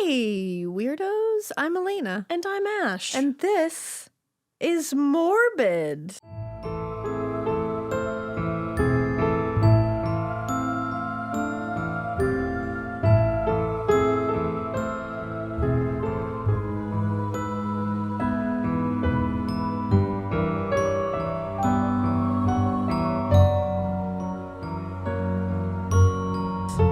Hey, weirdos. I'm Elena. And I'm Ash. And this is Morbid.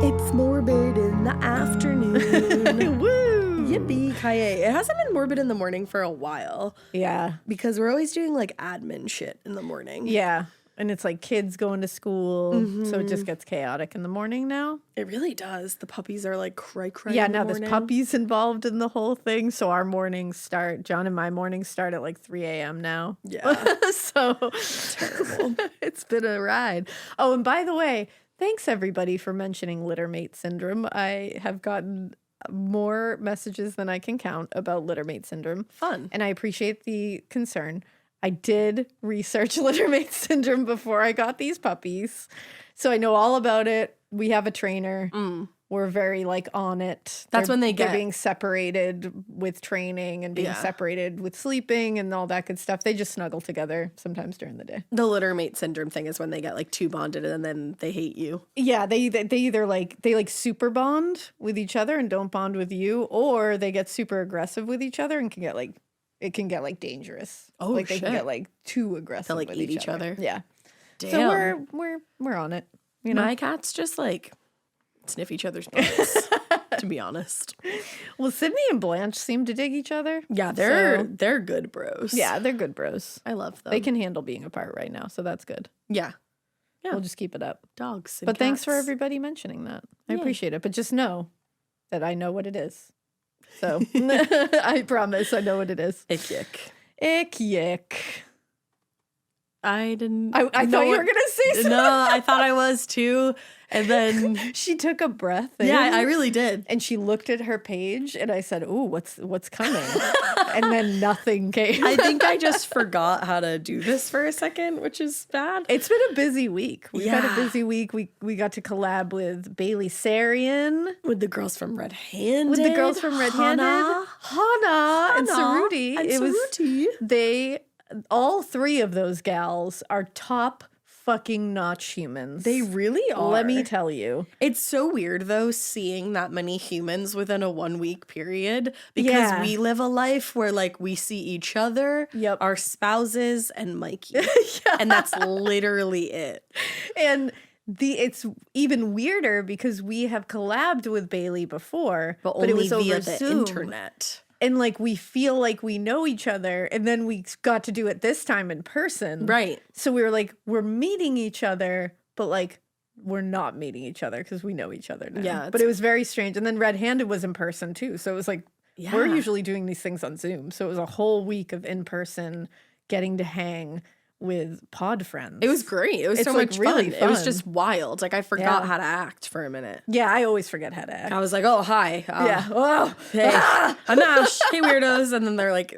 It's Morbid in the afternoon. Woo! Yippee-ki-yay. It hasn't been Morbid in the morning for a while. Yeah. Because we're always doing like admin shit in the morning. Yeah. And it's like kids going to school. So it just gets chaotic in the morning now. It really does. The puppies are like cry. Yeah, in the now morning. there's puppies involved in the whole thing. So our mornings start, John and my mornings start at like 3 a.m. now. Yeah. So Terrible. It's been a ride. Oh, and by the way, thanks everybody for mentioning littermate syndrome. I have gotten more messages than I can count about littermate syndrome. Fun. And I appreciate the concern. I did research littermate syndrome before I got these puppies. So I know all about it. We have a trainer. We're very like on it. That's when they're get being separated with training and being separated with sleeping and all that good stuff. They just snuggle together sometimes during the day. The littermate syndrome thing is when they get like too bonded and then they hate you. Yeah, they either like super bond with each other and don't bond with you, or they get super aggressive with each other and can get like dangerous. Oh, like they shit. can get like too aggressive. They'll like with eat each other. Yeah. Damn. So we're on it. You know. My cats just like sniff each other's butts, to be honest. Well, Sydney and Blanche seem to dig each other. Yeah, they're good bros. Yeah, they're good bros. I love them. They can handle being apart right now, so that's good. Yeah. We'll just keep it up. Dogs and But thanks for cats. everybody mentioning that. I Yay. appreciate it. But just know that I know what it is. So I promise I know what it is. Ick yick. Ick yick. I didn't. I thought you were gonna say something. No, I thought I was too. And then She took a breath in, yeah, I really did. and she looked at her page, and I said, "Ooh, what's coming?" And then nothing came. I think I just forgot how to do this for a second, which is bad. It's been a busy week. We've had a Yeah. busy week. We got to collab with Bailey Sarian, With the girls from Red Handed. with the girls from Red Handed, Hannah and Saruti. And It was Saruti. all three of those gals are top fucking notch humans. They really are. Let me tell you. It's so weird, though, seeing that many humans within a 1 week period because Yeah. we live a life where, like, we see each other, Yep. our spouses, and Mikey. And that's literally it. And it's even weirder because we have collabed with Bailey before, But it only was over via the Zoom. internet. And like we feel like we know each other, and then we got to do it this time in person. Right. So we were like, we're meeting each other, but like we're not meeting each other because we know each other now. Yeah, But it was very strange. And then Red Handed was in person too. So it was like, we're Yeah. usually doing these things on Zoom. So it was a whole week of in person getting to hang with pod friends. It was great. It was It's, so like, much really fun. It was fun. just wild. Like, I forgot Yeah. how to act for a minute. Yeah, I always forget how to act. I was like, oh, hi. Yeah. Oh, Hey, I'm Ash. Hey, weirdos. And then they're like,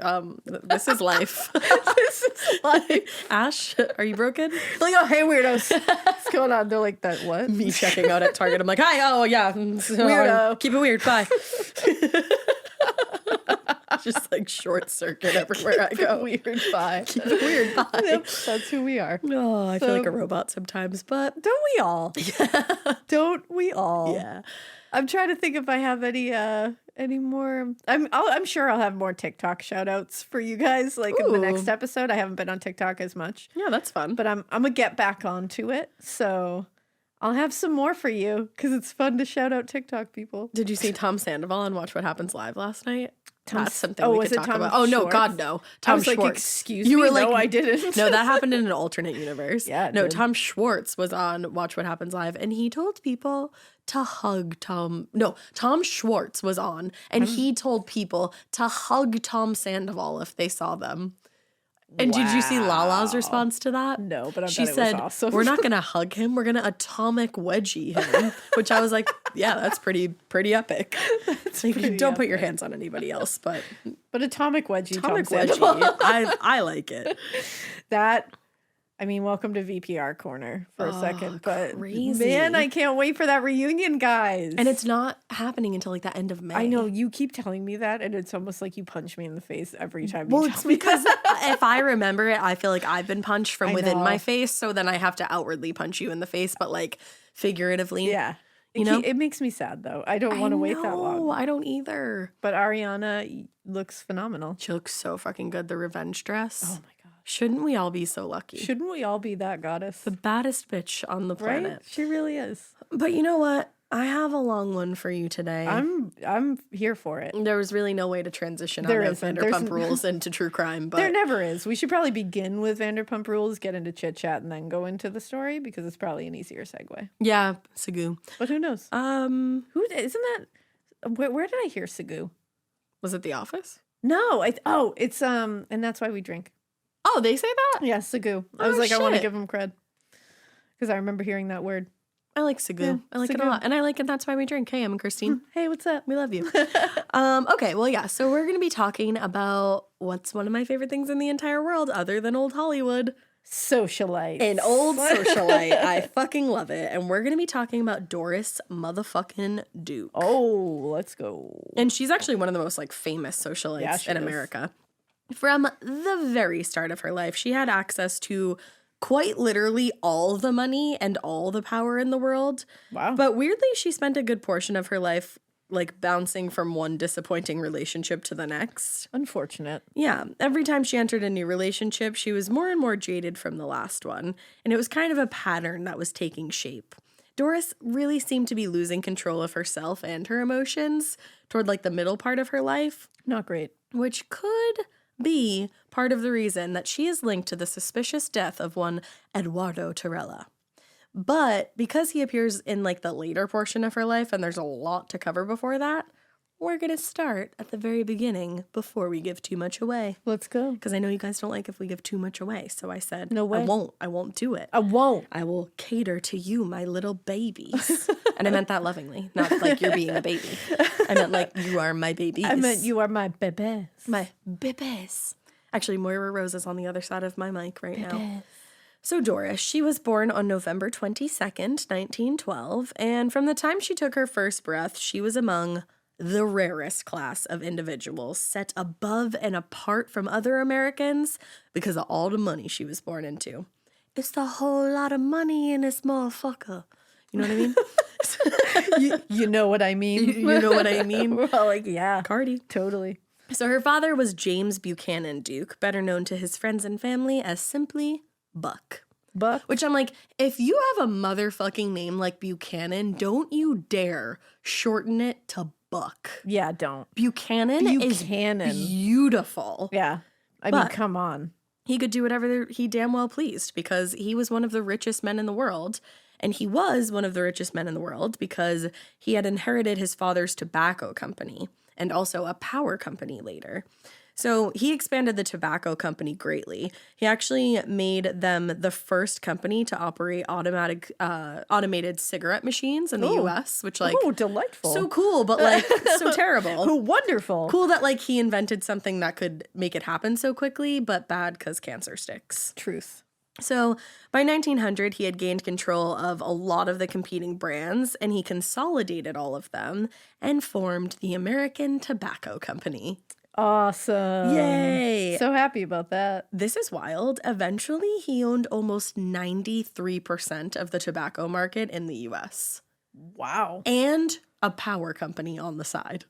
this is life. this is like, Ash, are you broken? like, oh, hey, weirdos. What's going on? They're like, that what? Me checking out at Target. I'm like, hi. Oh, yeah. So, Weirdo. keep it weird. Bye. Just like short circuit everywhere I go. Weird bye. Keep it weird. Bye. Yep, that's who we are. Oh, I feel So- like a robot sometimes, but Don't we all? Don't we all? yeah. I'm trying to think if I have any more. I'm sure I'll have more TikTok shout outs for you guys like in the next Ooh. episode. I haven't been on TikTok as much, Yeah, that's fun. but I'm gonna get back onto it. So I'll have some more for you because it's fun to shout out TikTok people. Did you see Tom Sandoval on Watch What Happens Live last night? That's something oh, we was could it talk Tom about. Oh, no, Schwartz? God, no. I Tom was like, Schwartz. excuse You me, were like, no, I didn't. No, that happened in an alternate universe. Yeah, it no, did. Tom Schwartz was on Watch What Happens Live, and he told people to hug Tom. No, Tom Schwartz was on, and he told people to hug Tom Sandoval if they saw them. And did you see Lala's Wow. response to that? No, but I She bet it said, was awesome. we're not going to hug him. We're going to atomic wedgie him, which I was like, yeah, that's pretty epic. Like, pretty don't put your epic. hands on anybody else, but But atomic wedgie, atomic Tom Sandoval. wedgie, I like it. That I mean, welcome to VPR corner for a second, but crazy. man, I can't wait for that reunion, guys. And it's not happening until like the end of May. I know you keep telling me that, and it's almost like you punch me in the face every time. Well, you it's tell me because that. if I remember it, I feel like I've been punched from I within know. my face, so then I have to outwardly punch you in the face, but like figuratively. Yeah, You know? it makes me sad though. I don't want to wait that long. I don't either. But Ariana looks phenomenal. She looks so fucking good. The revenge dress. Oh my god! Shouldn't we all be so lucky? Shouldn't we all be that goddess? The baddest bitch on the planet. Right? She really is. But you know what? I have a long one for you today. I'm here for it. There was really no way to transition There out of isn't. Vanderpump Rules into true crime, but There never is. We should probably begin with Vanderpump Rules, get into chit chat, and then go into the story because it's probably an easier segue. yeah, Sagu. But who knows? Who isn't that? Where did I hear Sagu? Was it The Office? No, it's and that's why we drink. Oh, they say that? Yeah, Sagu. I was Oh, like, I want to shit. give him cred because I remember hearing that word. I like Sagu. Yeah, I like it a Sagu. lot. And I like it. That's why we drink. Hey, I'm Christine. Hey, what's up? We love you. Okay, well, yeah. So we're going to be talking about what's one of my favorite things in the entire world other than old Hollywood. Socialite. An old socialite. I fucking love it. And we're going to be talking about Doris motherfucking Duke. Oh, let's go. And she's actually one of the most like famous socialites Yeah, she in is. America. From the very start of her life, she had access to quite literally all the money and all the power in the world. Wow. But weirdly, she spent a good portion of her life like bouncing from one disappointing relationship to the next. Unfortunate. Yeah, every time she entered a new relationship, she was more and more jaded from the last one, and it was kind of a pattern that was taking shape. Doris really seemed to be losing control of herself and her emotions toward like the middle part of her life, Not great. which could be part of the reason that she is linked to the suspicious death of one Eduardo Tirella. But because he appears in like the later portion of her life and there's a lot to cover before that, we're going to start at the very beginning before we give too much away. Let's go. Because I know you guys don't like if we give too much away. So I said, No way. I won't do it. I won't. I will cater to you, my little babies. And I meant that lovingly, not like you're being a baby. I meant like you are my babies. I meant you are my bebés. My bebés. Actually, Moira Rose is on the other side of my mic right now. So Doris, she was born on November 22nd, 1912. And from the time she took her first breath, she was among the rarest class of individuals, set above and apart from other Americans because of all the money she was born into. It's a whole lot of money in this motherfucker. You know what I mean? You know what I mean? You know what I mean? Well, like, yeah. Cardi. Totally. So her father was James Buchanan Duke, better known to his friends and family as simply Buck. Buck. Which I'm like, if you have a motherfucking name like Buchanan, don't you dare shorten it to Buck. Yeah, don't. Buchanan Buchanan. is beautiful. Yeah. I mean, But- come on. He could do whatever he damn well pleased because he was one of the richest men in the world. And he was one of the richest men in the world because he had inherited his father's tobacco company and also a power company later. So he expanded the tobacco company greatly. He actually made them the first company to operate automated cigarette machines in the U.S., which like Oh, delightful. so cool, but like so terrible. Oh, wonderful. Cool that like he invented something that could make it happen so quickly, but bad because cancer sticks. Truth. So by 1900, he had gained control of a lot of the competing brands, and he consolidated all of them and formed the American Tobacco Company. Awesome. Yay! So happy about that. This is wild. Eventually, he owned almost 93% of the tobacco market in the U.S. Wow. and a power company on the side.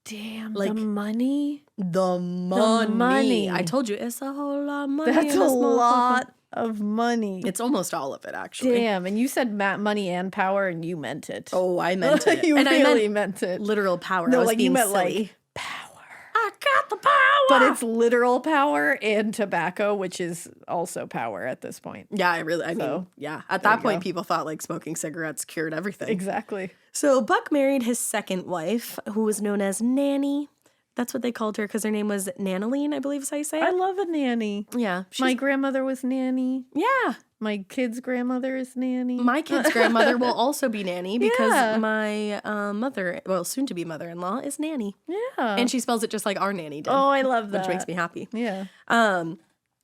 Damn, Like- the money. The money. money. I told you, it's a whole lot of money. That's in a this motherfucker. lot of money. It's almost all of it, actually. Damn, and you said money and power, and you meant it. Oh, I meant it. You and really I meant it. literal power. No, I was like you being meant silly. like power. I got the power. But it's literal power and tobacco, which is also power at this point. Yeah, I mean, So, yeah. At there that you point, go. people thought like smoking cigarettes cured everything. Exactly. So Buck married his second wife, who was known as Nanny. That's what they called her because her name was Nanaline, I believe is how you say it. I love a nanny. Yeah. My grandmother was nanny. Yeah. My kid's grandmother is nanny. My kid's grandmother will also be Nanny because Yeah. my soon to be mother-in-law is Nanny. Yeah. And she spells it just like our nanny did. oh, I love that. which makes me happy. Yeah.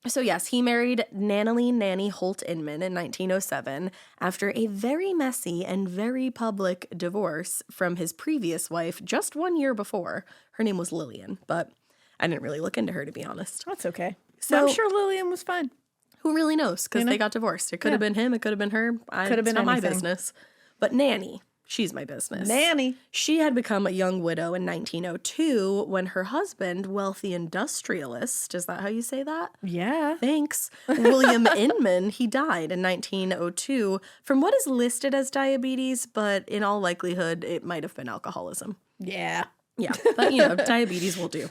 So yes, he married Nanny Holt Inman in 1907 after a very messy and very public divorce from his previous wife just 1 year before. Her name was Lillian, but I didn't really look into her, to be honest. That's okay. So I'm sure Lillian was fine. Who really knows? Because they got divorced. It could have been him. It could have been her. Could have been not my anything. business. But Nanny, she's my business. Nanny. She had become a young widow in 1902 when her husband, wealthy industrialist, is that how you say that? Yeah. Thanks. William Inman, he died in 1902 from what is listed as diabetes, but in all likelihood, it might have been alcoholism. Yeah. Yeah, but diabetes will do.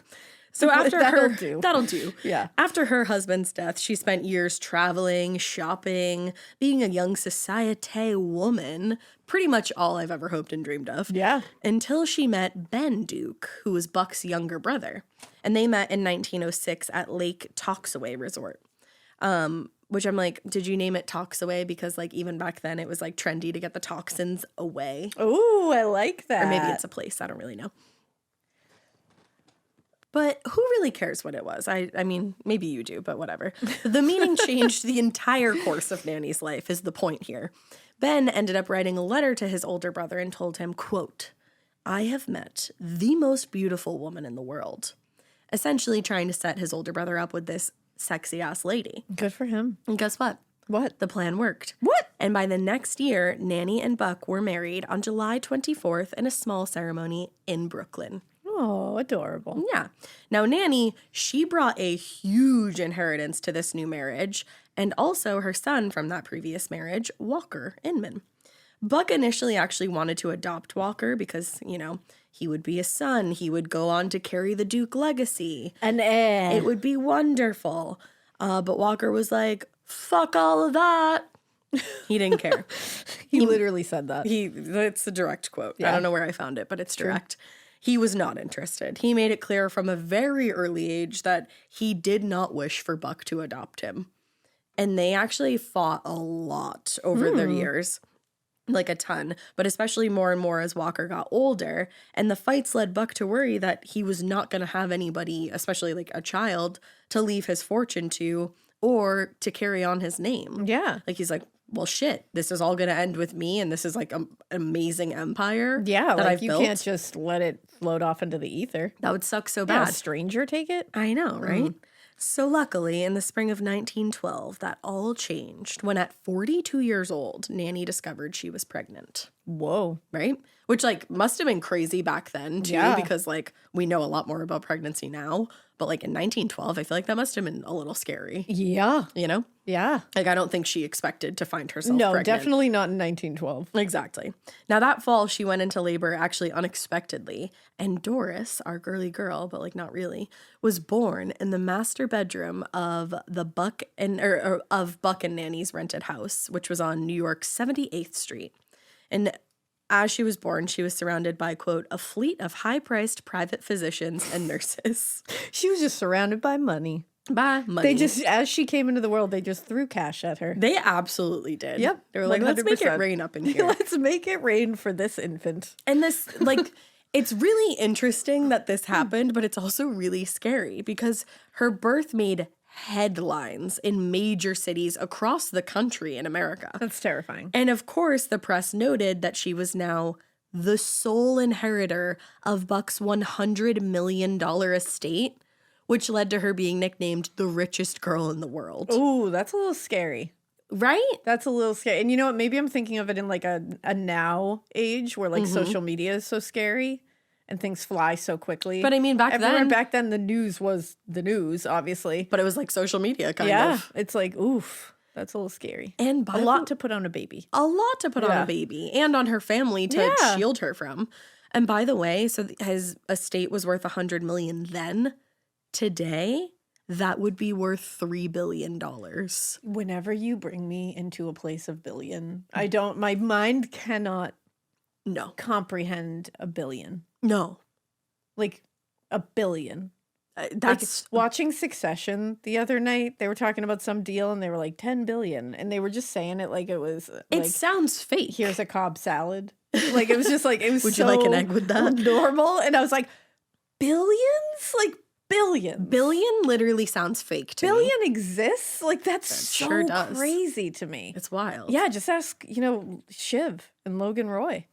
So after that'll do. Yeah. After her husband's death, she spent years traveling, shopping, being a young societe woman, pretty much all I've ever hoped and dreamed of. Yeah. Until she met Ben Duke, who was Buck's younger brother. And they met in 1906 at Lake Toxaway Resort. Which I'm like, did you name it Toxaway? Because like even back then it was like trendy to get the toxins away. Ooh, I like that. Or maybe it's a place. I don't really know. But who really cares what it was? I mean, maybe you do, but whatever. The meaning changed the entire course of Nanny's life is the point here. Ben ended up writing a letter to his older brother and told him, quote, "I have met the most beautiful woman in the world." Essentially trying to set his older brother up with this sexy-ass lady. Good for him. And guess what? What? The plan worked. What? And by the next year, Nanny and Buck were married on July 24th in a small ceremony in Brooklyn. Oh, adorable. Yeah. Now, Nanny, she brought a huge inheritance to this new marriage, and also her son from that previous marriage, Walker Inman. Buck initially actually wanted to adopt Walker because, he would be a son. He would go on to carry the Duke legacy. An heir. It would be wonderful. But Walker was like, fuck all of that. He didn't care. He literally said that. It's a direct quote. Yeah. I don't know where I found it, but it's direct. He was not interested. He made it clear from a very early age that he did not wish for Buck to adopt him. And they actually fought a lot over their years. Like a ton, but especially more and more as Walker got older. And the fights led Buck to worry that he was not going to have anybody, especially like a child, to leave his fortune to or to carry on his name. Yeah. Like he's like, well, shit, this is all going to end with me, and this is like an amazing empire. Yeah, that like I've you built. can't just let it float off into the ether. That would suck so Yeah, bad. a stranger take it? I know, right? So luckily, in the spring of 1912, that all changed when at 42 years old, Nanny discovered she was pregnant. Whoa. Right? Which, like, must have been crazy back then, too, Yeah. because, like, we know a lot more about pregnancy now. But, like, in 1912, I feel like that must have been a little scary, Yeah. you know? Yeah. Like, I don't think she expected to find herself No, pregnant. definitely not in 1912. Exactly. Now, that fall, she went into labor actually unexpectedly. And Doris, our girly girl, but, like, not really, was born in the master bedroom of the Buck and Nanny's rented house, which was on New York's 78th Street. And as she was born, she was surrounded by, quote, a fleet of high-priced private physicians and nurses. She was just surrounded by money. By money. They just, as she came into the world, they just threw cash at her. They absolutely did. Yep. They were like, let's make it 100%. rain up in here. Let's make it rain for this infant. And this, like, it's really interesting that this happened, but it's also really scary because her birth made headlines in major cities across the country in America. That's terrifying. And of course, the press noted that she was now the sole inheritor of Buck's $100 million estate, which led to her being nicknamed the richest girl in the world. Ooh, that's a little scary. Right? That's a little scary. And you know what? Maybe I'm thinking of it in like a now age where like social media is so scary and things fly so quickly. But I mean, back then the news was the news, obviously. But it was like social media kind Yeah, of. it's like, oof, that's a little scary. And A lot to put on a baby. a lot to put on Yeah. a baby and on her family to Yeah. shield her from. And by the way, so his estate was worth $100 million then. Today, that would be worth $3 billion. Whenever you bring me into a place of billion, my mind cannot No. comprehend a billion. No. Like a billion. That's Like, watching Succession the other night, they were talking about some deal and they were like 10 billion. And they were just saying it like it was it like, sounds fake. here's a Cobb salad. Like it was just like, it was Would you so like an egg with that? normal. And I was like, billions? Like Billions. Billion literally sounds fake to me. Billion exists? Like, that's so sure does. crazy to me. It's wild. Yeah, just ask, Shiv and Logan Roy.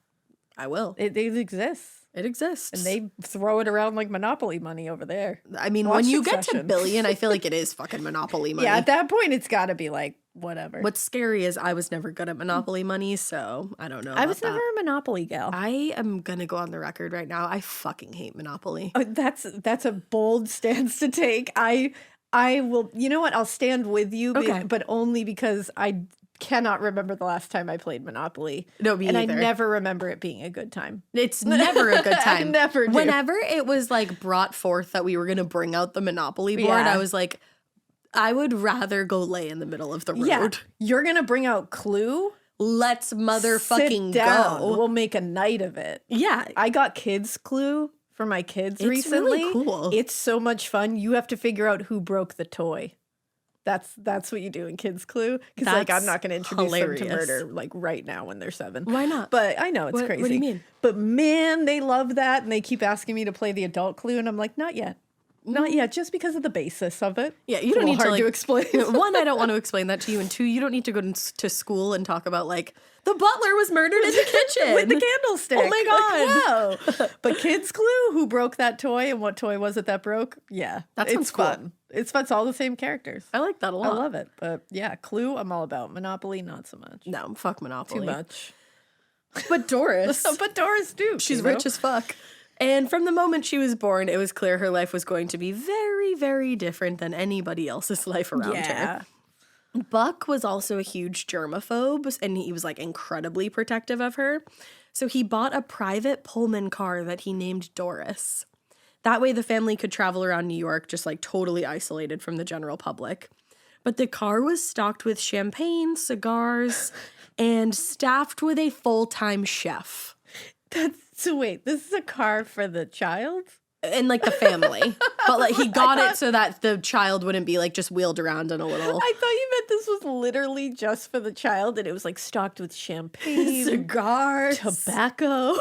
I will. It exists. It exists. And they throw it around like Monopoly money over there. I mean, Watch when you get to Succession. billion, I feel like it is fucking Monopoly money. Yeah, at that point, it's got to be like, whatever. What's scary is I was never good at Monopoly money, so I don't know. I was about never that. a Monopoly gal. I am gonna go on the record right now. I fucking hate Monopoly. That's a bold stance to take. I will, you know what? I'll stand with you, Okay. but only because I cannot remember the last time I played Monopoly. No, me and either. I never remember it being a good time. It's never a good time. I never do. Whenever it was like brought forth that we were gonna bring out the Monopoly board, Yeah. I was like, I would rather go lay in the middle of the road. Yeah, you're gonna bring out Clue. Let's motherfucking Sit down. go. We'll make a night of it. Yeah. I got Kids Clue for my kids It's recently. really cool. It's so much fun. You have to figure out who broke the toy. That's what you do in Kids Clue. Because like I'm That's not going to introduce them to hilarious. murder like right now when they're 7. Why not? But I know it's What- crazy. what do you mean? But man, they love that, and they keep asking me to play the adult Clue, and I'm like, not yet, not yet, just because of the basis of it. Yeah, you It's a don't little need to hard like to explain. One, I don't want to explain that to you, and 2, you don't need to go to school and talk about like the butler was murdered in the kitchen With the candlestick. Oh my God. Like, wow. But Kids Clue, who broke that toy and what toy was it that broke? Yeah. That it's sounds cool. fun. It's fun. It's all the same characters. I like that a I lot. love it. But yeah, Clue, I'm all about. Monopoly, not so much. No, fuck Monopoly. Too much. But Doris, But Doris Duke. she's you know? rich as fuck. And from the moment she was born, it was clear her life was going to be very, very different than anybody else's life around Yeah. her. Buck was also a huge germaphobe, and he was like incredibly protective of her. So he bought a private Pullman car that he named Doris. That way the family could travel around New York just like totally isolated from the general public. But the car was stocked with champagne, cigars, and staffed with a full-time chef. So wait, this is a car for the child? And like the family. But like he got it so that the child wouldn't be like just wheeled around in a little I thought you meant this was literally just for the child, and it was like stocked with champagne, cigars. tobacco.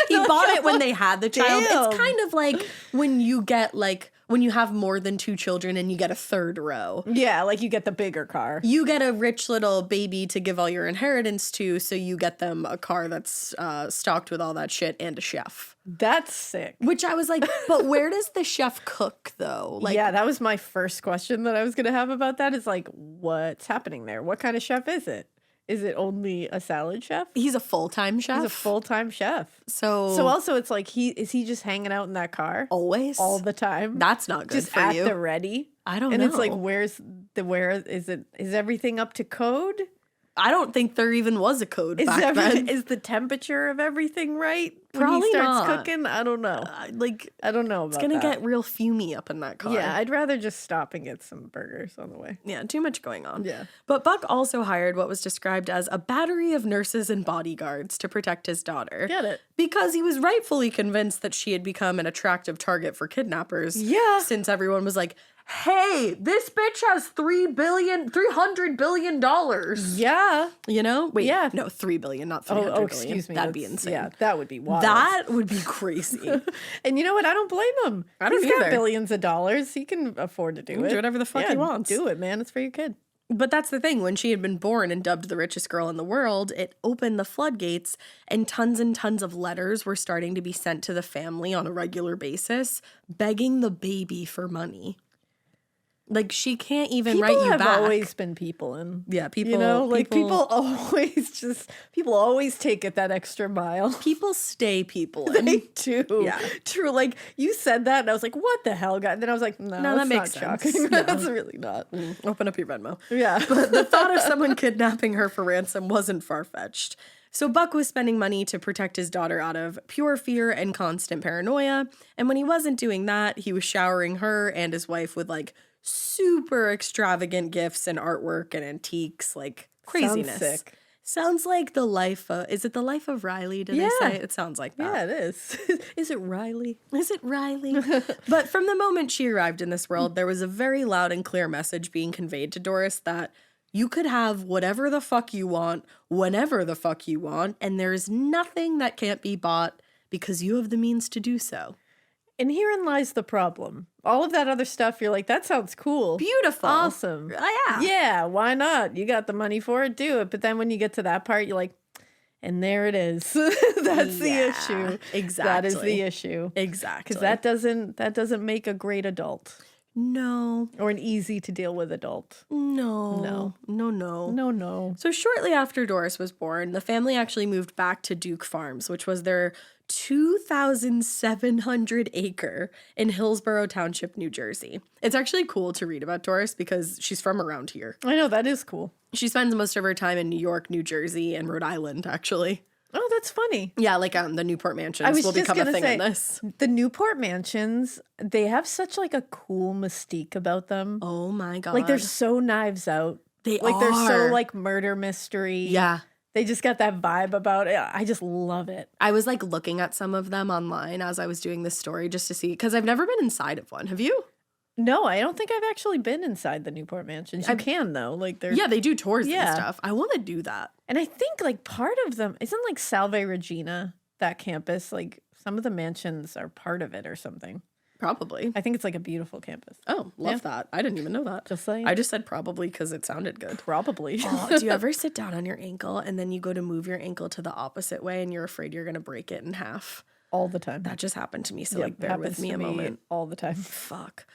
He bought it when they had the child. Damn. It's kind of like when you get like when you have more than 2 children and you get a third row. Yeah, like you get the bigger car. You get a rich little baby to give all your inheritance to, so you get them a car that's stocked with all that shit and a chef. That's sick. Which I was like, but where does the chef cook though? Like, Yeah, that was my first question that I was going to have about that is like, what's happening there? What kind of chef is it? Is it only a salad chef? he's a full-time chef. He's a full-time chef. so So also it's like is he just hanging out in that car always all the time? That's not good just for at you. the ready? I don't And know. it's like where is everything up to code? I don't think there even was a code Is back then. is the temperature of everything right when Probably he starts not. cooking? I don't know. Like I don't know about it's gonna that. get real fumey up in that car. Yeah, I'd rather just stop and get some burgers on the way. Yeah, too much going on. Yeah. But Buck also hired what was described as a battery of nurses and bodyguards to protect his daughter. Get it. Because he was rightfully convinced that she had become an attractive target for kidnappers. Yeah. Since everyone was like, hey, this bitch has $300 billion. Yeah. You know? Wait, Yeah. no, 3 billion, not 300 billion. excuse me. That'd be That's- insane. Yeah, that would be wild. That would be crazy. And you know what? I don't blame him. I don't He's got either. billions of dollars. He can afford to do it. do whatever the fuck Yeah, he wants. Do it, man. It's for your kid. But that's the thing. When she had been born and dubbed the richest girl in the world, it opened the floodgates, and tons of letters were starting to be sent to the family on a regular basis, begging the baby for money. Like, she can't even write you have back. always been people, and Yeah, people- You know, like people- people always take it that extra mile. People stay people. They do. Yeah. True. Like you said that, and I was like, "What the hell, guy?" And then I was like, "No, that that's makes not sense. shocking. No. That's really not." Open up your Venmo. Yeah. The thought of someone kidnapping her for ransom wasn't far-fetched. So Buck was spending money to protect his daughter out of pure fear and constant paranoia. And when he wasn't doing that, he was showering her and his wife with like super extravagant gifts and artwork and antiques, like craziness. Sounds sick. Sounds like the life of, is it the life of Riley, did Yeah. they say? It sounds like that. Yeah, it is. Is it Riley? Is it Riley? But from the moment she arrived in this world, there was a very loud and clear message being conveyed to Doris that you could have whatever the fuck you want, whenever the fuck you want, and there is nothing that can't be bought because you have the means to do so. And herein lies the problem. All of that other stuff, you're like, that sounds cool. Beautiful. Awesome. Yeah. Yeah, why not? You got the money for it, do it. But then when you get to that part, you're like, and there it is. That's the issue. Exactly. That is the issue. Exactly. Because that doesn't make a great adult. No. Or an easy to deal with adult. No. No. So shortly after Doris was born, the family actually moved back to Duke Farms, which was their 2,700 acre in Hillsborough Township, New Jersey. It's actually cool to read about Doris because she's from around here. I know, that is cool. She spends most of her time in New York, New Jersey, and Rhode Island, actually. Oh, that's funny. Yeah, like the Newport Mansions will become a thing in this. The Newport Mansions, they have such like a cool mystique about them. Oh my God. Like they're so Knives Out. They like are. They're so like murder mystery. Yeah. They just got that vibe about it. I just love it. I was like looking at some of them online as I was doing this story just to see, because I've never been inside of one. Have you? No, I don't think I've actually been inside the Newport Mansions. You can though. Like they're Yeah, they do tours and stuff. I want to do that. And I think like part of them isn't like Salve Regina, that campus, like some of the mansions are part of it or something. Probably. I think it's like a beautiful campus. Oh, love that. I didn't even know that. Just saying. I just said probably because it sounded good. Probably. Oh, do you ever sit down on your ankle and then you go to move your ankle to the opposite way and you're afraid you're going to break it in half? All the time. That just happened to me. So like bear with me a moment. All the time. Fuck.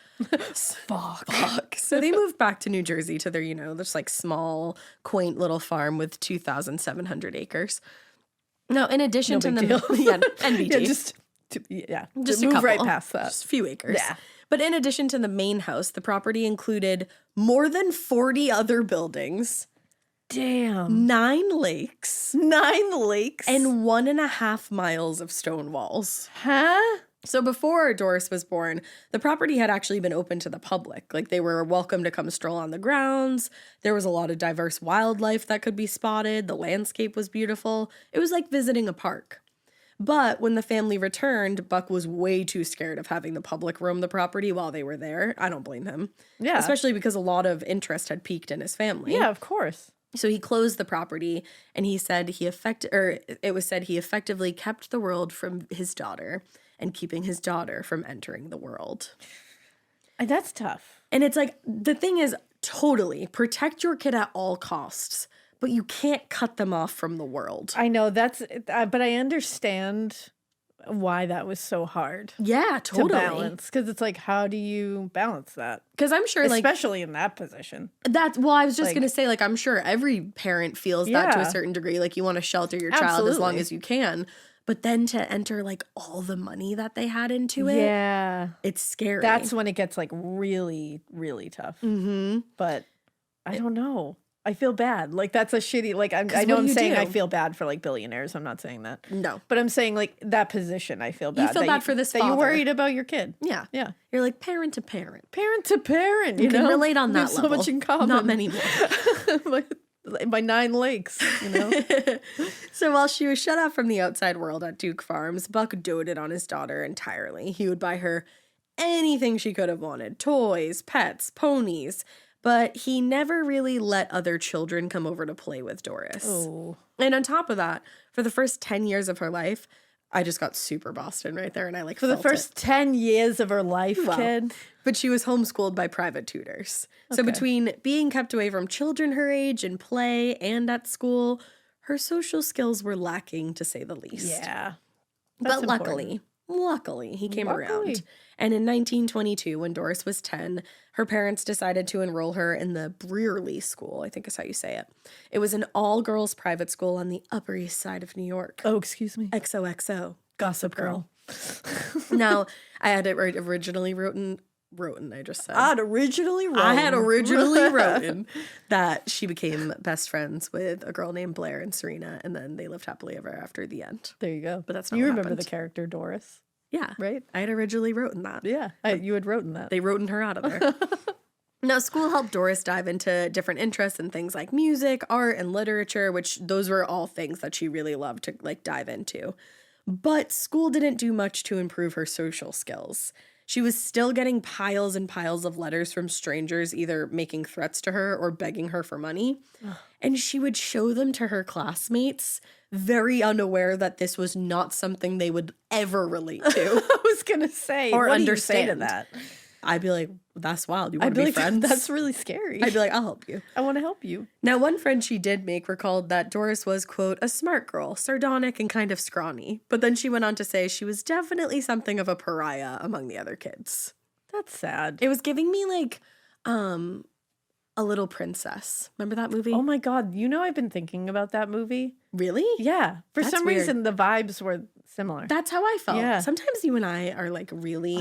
Fuck. So they moved back to New Jersey to their, this like small, quaint little farm with 2,700 acres. Now, in addition to the NBG. Just a move couple, right past that. Just a few acres. Yeah. But in addition to the main house, the property included more than 40 other buildings. Damn. 9 lakes. 9 lakes. And 1.5 miles of stone walls. Huh? So before Doris was born, the property had actually been open to the public. Like they were welcome to come stroll on the grounds. There was a lot of diverse wildlife that could be spotted. The landscape was beautiful. It was like visiting a park. But when the family returned, Buck was way too scared of having the public roam the property while they were there. I don't blame him. Yeah. Especially because a lot of interest had peaked in his family. Yeah, of course. So he closed the property, and he said it was said he effectively kept the world from his daughter and keeping his daughter from entering the world. That's tough. And it's like, the thing is, totally protect your kid at all costs, but you can't cut them off from the world. I know but I understand why that was so hard. Yeah, totally. To balance, because it's like, how do you balance that? Because I'm sure, especially in that position. I was just gonna say, like, I'm sure every parent feels that to a certain degree. Like, you want to shelter your child as long as you can, but then to enter like all the money that they had into it, it's scary. That's when it gets like really, really tough. Mm-hmm. But I don't know. I feel bad. Like that's a shitty, like I know I'm saying I feel bad for like billionaires. I'm not saying that. No. But I'm saying like that position, I feel bad. You feel bad for this that father. You're worried about your kid. Yeah. Yeah. You're like parent to parent. Parent to parent. You can know? relate on that There's level. so much in common. Not many more. my 9 lakes, So while she was shut off from the outside world at Duke Farms, Buck doted on his daughter entirely. He would buy her anything she could have wanted. Toys, pets, ponies. But he never really let other children come over to play with Doris. Oh. And on top of that, for the first 10 years of her life, I just got super Boston right there, and I for the first 10 years of her life, kid. But she was homeschooled by private tutors. So between being kept away from children her age in play and at school, her social skills were lacking, to say the least. Yeah. But luckily, he came around. And in 1922, when Doris was 10, her parents decided to enroll her in the Brearley School, I think is how you say it. It was an all-girls private school on the Upper East Side of New York. Oh, excuse me. XOXO. Gossip Girl. Now, I had it originally written, I just said. I had originally written that she became best friends with a girl named Blair and Serena, and then they lived happily ever after the end. There you go. But that's not you what remember happened. The character Doris. Yeah. Right? I had originally written that. Yeah. You had written that. They wrote her out of there. Now, school helped Doris dive into different interests in things like music, art, and literature, which those were all things that she really loved to like dive into. But school didn't do much to improve her social skills. She was still getting piles and piles of letters from strangers, either making threats to her or begging her for money. And she would show them to her classmates, very unaware that this was not something they would ever relate to. I was going to say, or what understand. do you say to that? I'd be like, that's wild. You want to be like, friends? That's really scary. I'd be like, I'll help you. I want to help you. Now, one friend she did make recalled that Doris was, quote, a smart girl, sardonic and kind of scrawny. But then she went on to say she was definitely something of a pariah among the other kids. That's sad. It was giving me like A Little Princess. Remember that movie? Oh my God. You know, I've been thinking about that movie. Really? Yeah. For That's some weird. reason, the vibes were similar. That's how I felt. Yeah. Sometimes you and I are like really,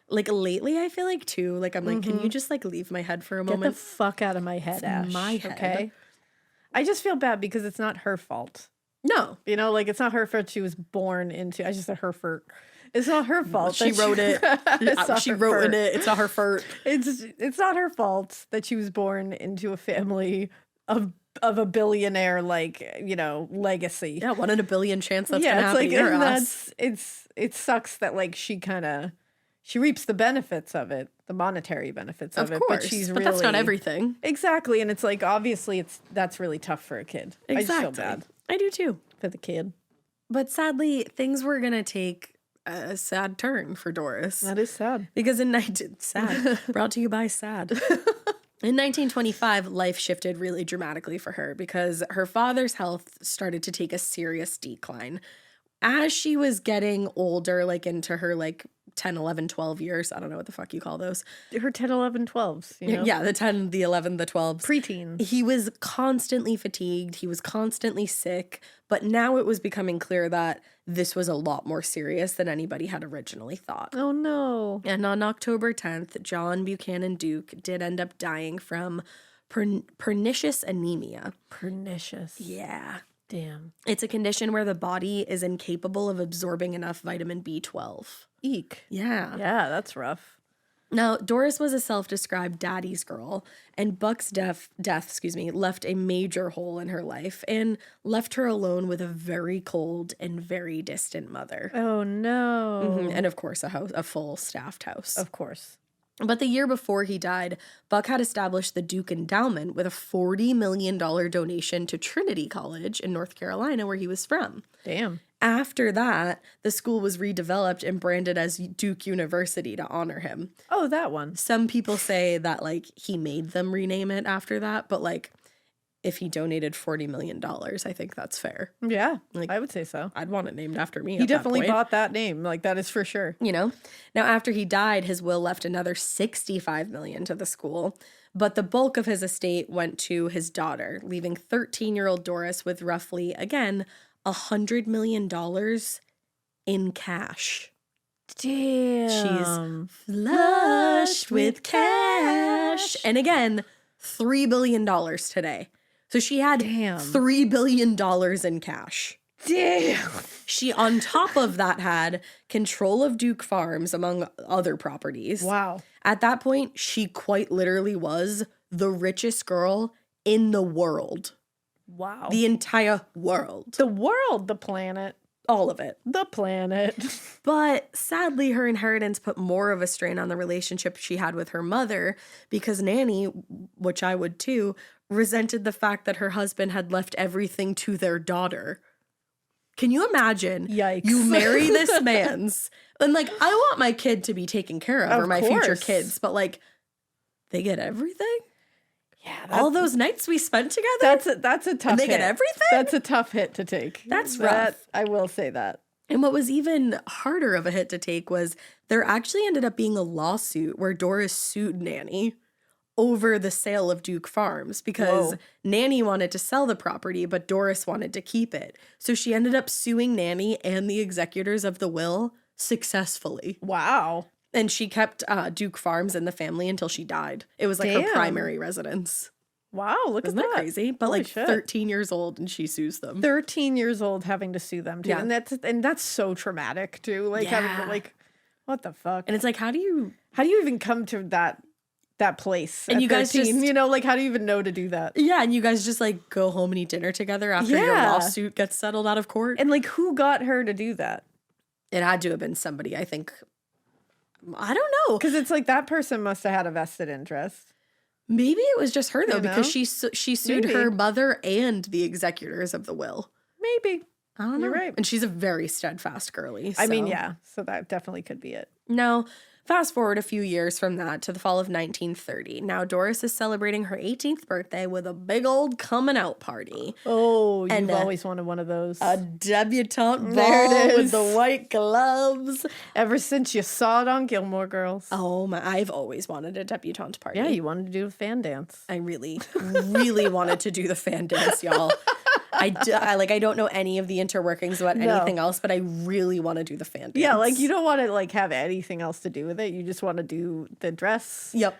like lately I feel like too, like I'm like, can you just like leave my head for a Get moment? the fuck out of my head, Ash. my head. Okay. I just feel bad because it's not her fault. No. You know, like it's not her fault she was born into. I just said her fault. It's not her fault. She wrote it. She wrote in it. It's not her fault. It's not her fault that she was born into a family of a billionaire, like, you know, legacy. Yeah, 1 in a billion chance that's Yeah, gonna happen to your and ass. it sucks that like she reaps the benefits of it, the monetary benefits of it, course, but that's not everything. Exactly, and it's like obviously that's really tough for a kid. Exactly. I just feel bad I do too. for the kid. But sadly, things were gonna take a sad turn for Doris. That is sad. Because sad, brought to you by Sad. In 1925, life shifted really dramatically for her because her father's health started to take a serious decline. As she was getting older, like into her like 10, 11, 12 years, I don't know what the fuck you call those. Her 10, 11, 12s, you know? Yeah, the 10, the 11, the 12s. Preteen. He was constantly fatigued. He was constantly sick. But now it was becoming clear that this was a lot more serious than anybody had originally thought. Oh, no. And on October 10th, John Buchanan Duke did end up dying from pernicious anemia. Pernicious. Yeah. Damn. It's a condition where the body is incapable of absorbing enough vitamin B12. Eek. Yeah. Yeah, that's rough. Now, Doris was a self-described daddy's girl, and Buck's death, left a major hole in her life and left her alone with a very cold and very distant mother. Oh, no. And of course, a full staffed house. Of course. But the year before he died, Buck had established the Duke Endowment with a $40 million donation to Trinity College in North Carolina, where he was from. Damn. After that, the school was redeveloped and branded as Duke University to honor him. Oh, that one. Some people say that, like, he made them rename it after that, but, like, if he donated $40 million, I think that's fair. Yeah, Like, I would say so. I'd want it named after me. He definitely bought that name. Like, that is for sure. You know? Now, after he died, his will left another $65 million to the school, but the bulk of his estate went to his daughter, leaving 13-year-old Doris with roughly, again, $100 million in cash. Damn. She's flushed with cash. And again, $3 billion today. So she had $3 billion in cash. Damn. She, on top of that, had control of Duke Farms, among other properties. Wow. At that point, she quite literally was the richest girl in the world. Wow. The entire world. The world, the planet. All of it. The planet. But sadly, her inheritance put more of a strain on the relationship she had with her mother because Nanny, which I would too, resented the fact that her husband had left everything to their daughter. Can you imagine? Yikes. You marry this man's, and like, I want my kid to be taken care of, or my future course. kids, but like, they get everything? Yeah. All those nights we spent together? That's a tough And they hit. get everything? That's a tough hit to take. That's rough. I will say that. And what was even harder of a hit to take was there actually ended up being a lawsuit where Doris sued Nanny over the sale of Duke Farms because Nanny wanted to sell the property, but Doris wanted to keep it. So she ended up suing Nanny and the executors of the will successfully. Wow. And she kept Duke Farms in the family until she died. It was like her primary residence. Wow, look Isn't at that that. crazy? But Holy like shit. 13 years old and she sues them. 13 years old having to sue them too. Yeah. And that's so traumatic too. Like having Yeah. to, like, what the fuck? And it's like, how do you How do you even come to that that place. And at you guys 13. just- you know, like how do you even know to do that? Yeah, and you guys just like go home and eat dinner together after your Yeah. lawsuit gets settled out of court. And like who got her to do that? It had to have been somebody, I think. I don't know. Because it's like that person must have had a vested interest. Maybe it was just her though, You because know? she sued Maybe. her mother and the executors of the will. Maybe. I don't know. You're right. And she's a very steadfast girly. I mean, so. yeah. So that definitely could be it. Now, fast forward a few years from that to the fall of 1930. Now, Doris is celebrating her 18th birthday with a big old coming out party. Oh, you've And, always wanted one of those. A debutante There it ball with is. the white gloves. Ever since you saw it on Gilmore Girls. Oh my, I've always wanted a debutante party. Yeah, you wanted to do a fan dance. I really, really wanted to do the fan dance, y'all. I don't know any of the interworkings about No. anything else, but I really want to do the fan dance. Yeah, like you don't want to like have anything else to do with it. You just want to do the dress. Yep.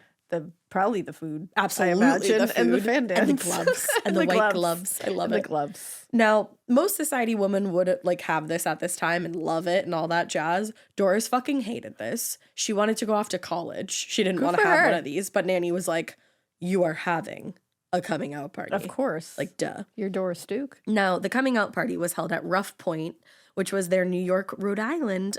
Probably the food. Absolutely, I imagine, the and the food, fan dance. and the gloves, and the white gloves. I love and it. The gloves. Now, most society women would like have this at this time and love it and all that jazz. Doris fucking hated this. She wanted to go off to college. She didn't want to for have her. one of these, but Nanny was like, "You are having a coming out party." Of course. Like, duh. You're Doris Duke. Now, the coming out party was held at Rough Point, which was their Newport, Rhode Island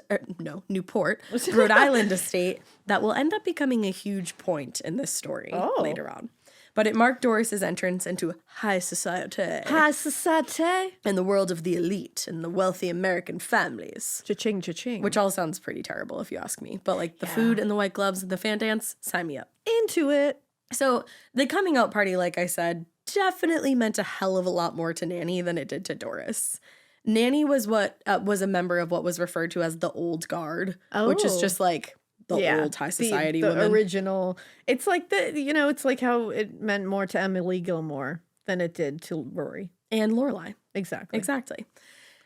estate that will end up becoming a huge point in this story later on. But it marked Doris's entrance into high society. High society. In the world of the elite and the wealthy American families. Cha-ching, cha-ching. Which all sounds pretty terrible if you ask me. But like the food and the white gloves and the fan dance, sign me up. Into it. So the coming out party, like I said, definitely meant a hell of a lot more to Nanny than it did to Doris. Nanny was was a member of what was referred to as the old guard, which is just like the old high society the women. original. It's like it's like how it meant more to Emily Gilmore than it did to Rory. And Lorelai. Exactly.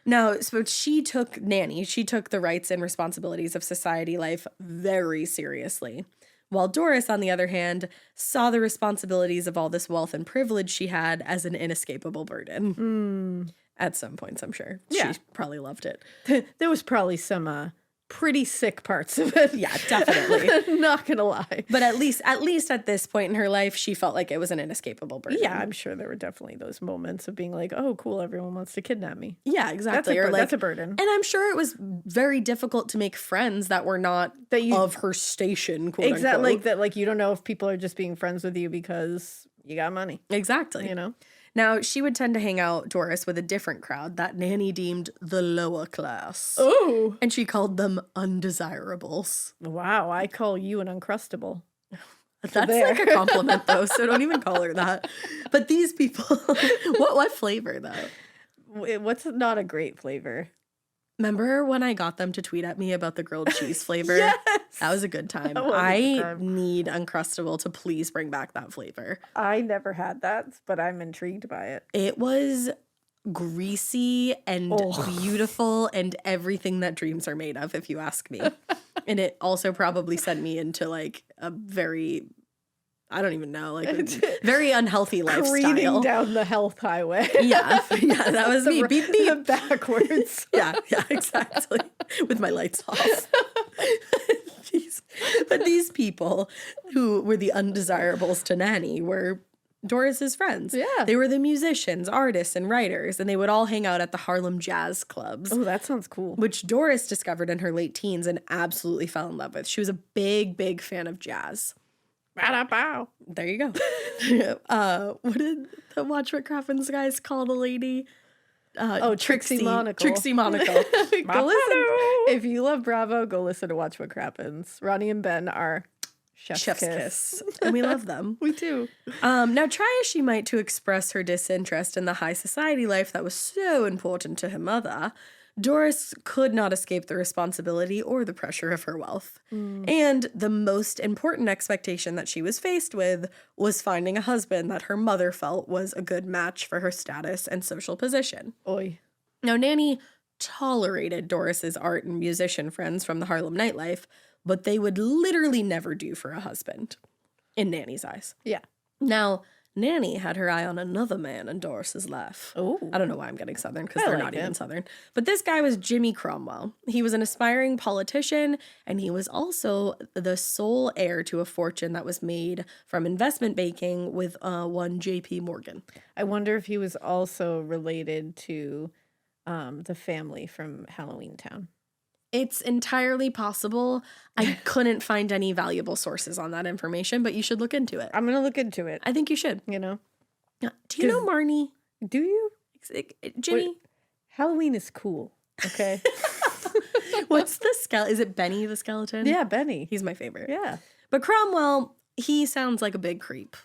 Now, so she took the rights and responsibilities of society life very seriously. While Doris, on the other hand, saw the responsibilities of all this wealth and privilege she had as an inescapable burden. At some points, I'm sure. Yeah. She probably loved it. There was probably some pretty sick parts of it. Yeah, definitely. Not gonna lie. But at least at this point in her life, she felt like it was an inescapable burden. Yeah, I'm sure there were definitely those moments of being like, oh, cool, everyone wants to kidnap me. Yeah, exactly. That's a burden. And I'm sure it was very difficult to make friends that were not of her station, quote Exactly. unquote. Like that, like you don't know if people are just being friends with you because you got money. Exactly. You know? Now, she would tend to hang out, Doris, with a different crowd that Nanny deemed the lower class. Oh. And she called them undesirables. Wow, I call you an Uncrustable. That's like a compliment, though, so don't even call her that. But these people, what flavor, though? What's not a great flavor? Remember when I got them to tweet at me about the grilled cheese flavor? Yes! That was a good time. That was a good I time. need Uncrustable to please bring back that flavor. I never had that, but I'm intrigued by it. It was greasy and beautiful and everything that dreams are made of, if you ask me. And it also probably sent me into like a very, I don't even know, like a very unhealthy lifestyle. Careening down the health highway. Yeah, that was me. Beep, beep. Backwards. Yeah, exactly. With my lights off. But these people who were the undesirables to Nanny were Doris's friends. Yeah. They were the musicians, artists, and writers, and they would all hang out at the Harlem jazz clubs. Oh, that sounds cool. Which Doris discovered in her late teens and absolutely fell in love with. She was a big, big fan of jazz. Bow. There you go. What did the Watch What Crappens guys call the lady? Trixie Monaco. Trixie Monaco. Go listen. If you love Bravo, go listen to Watch What Crappens. Ronnie and Ben are chef's kiss. And we love them. We do. Now, try as she might to express her disinterest in the high society life that was so important to her mother, Doris could not escape the responsibility or the pressure of her wealth. And the most important expectation that she was faced with was finding a husband that her mother felt was a good match for her status and social position. Oi. Now, Nanny tolerated Doris's art and musician friends from the Harlem nightlife, but they would literally never do for a husband, in Nanny's eyes. Yeah. Now, Nanny had her eye on another man in Doris's life. Oh. I don't know why I'm getting Southern, because I they're like not it. even Southern. But this guy was Jimmy Cromwell. He was an aspiring politician, and he was also the sole heir to a fortune that was made from investment banking with one J.P. Morgan. I wonder if he was also related to the family from Halloween Town. It's entirely possible. I couldn't find any valuable sources on that information, but you should look into it. I'm going to look into it, I think you should. you know. Do you know Marnie? Do you? Jimmy? Halloween is cool, okay? What's the skeleton? Is it Benny the skeleton? Yeah, Benny. He's my favorite. Yeah. But Cromwell, he sounds like a big creep.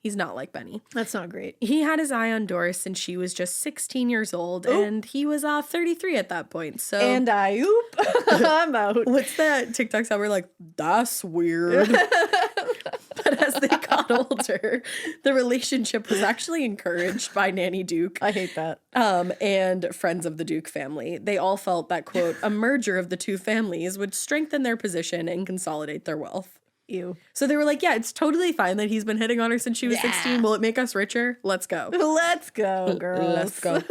He's not like Benny. That's not great. He had his eye on Doris since she was just 16 years old, and he was 33 at that point. So And I'm out. what's that TikTok sound? We're like, that's weird. But as they got older, the relationship was actually encouraged by Nanny Duke. I hate that. And friends of the Duke family. They all felt that, quote, a merger of the two families would strengthen their position and consolidate their wealth. Ew. So they were like, yeah, it's totally fine that he's been hitting on her since she was 16. Will it make us richer? Let's go. Let's go, girls. Let's go.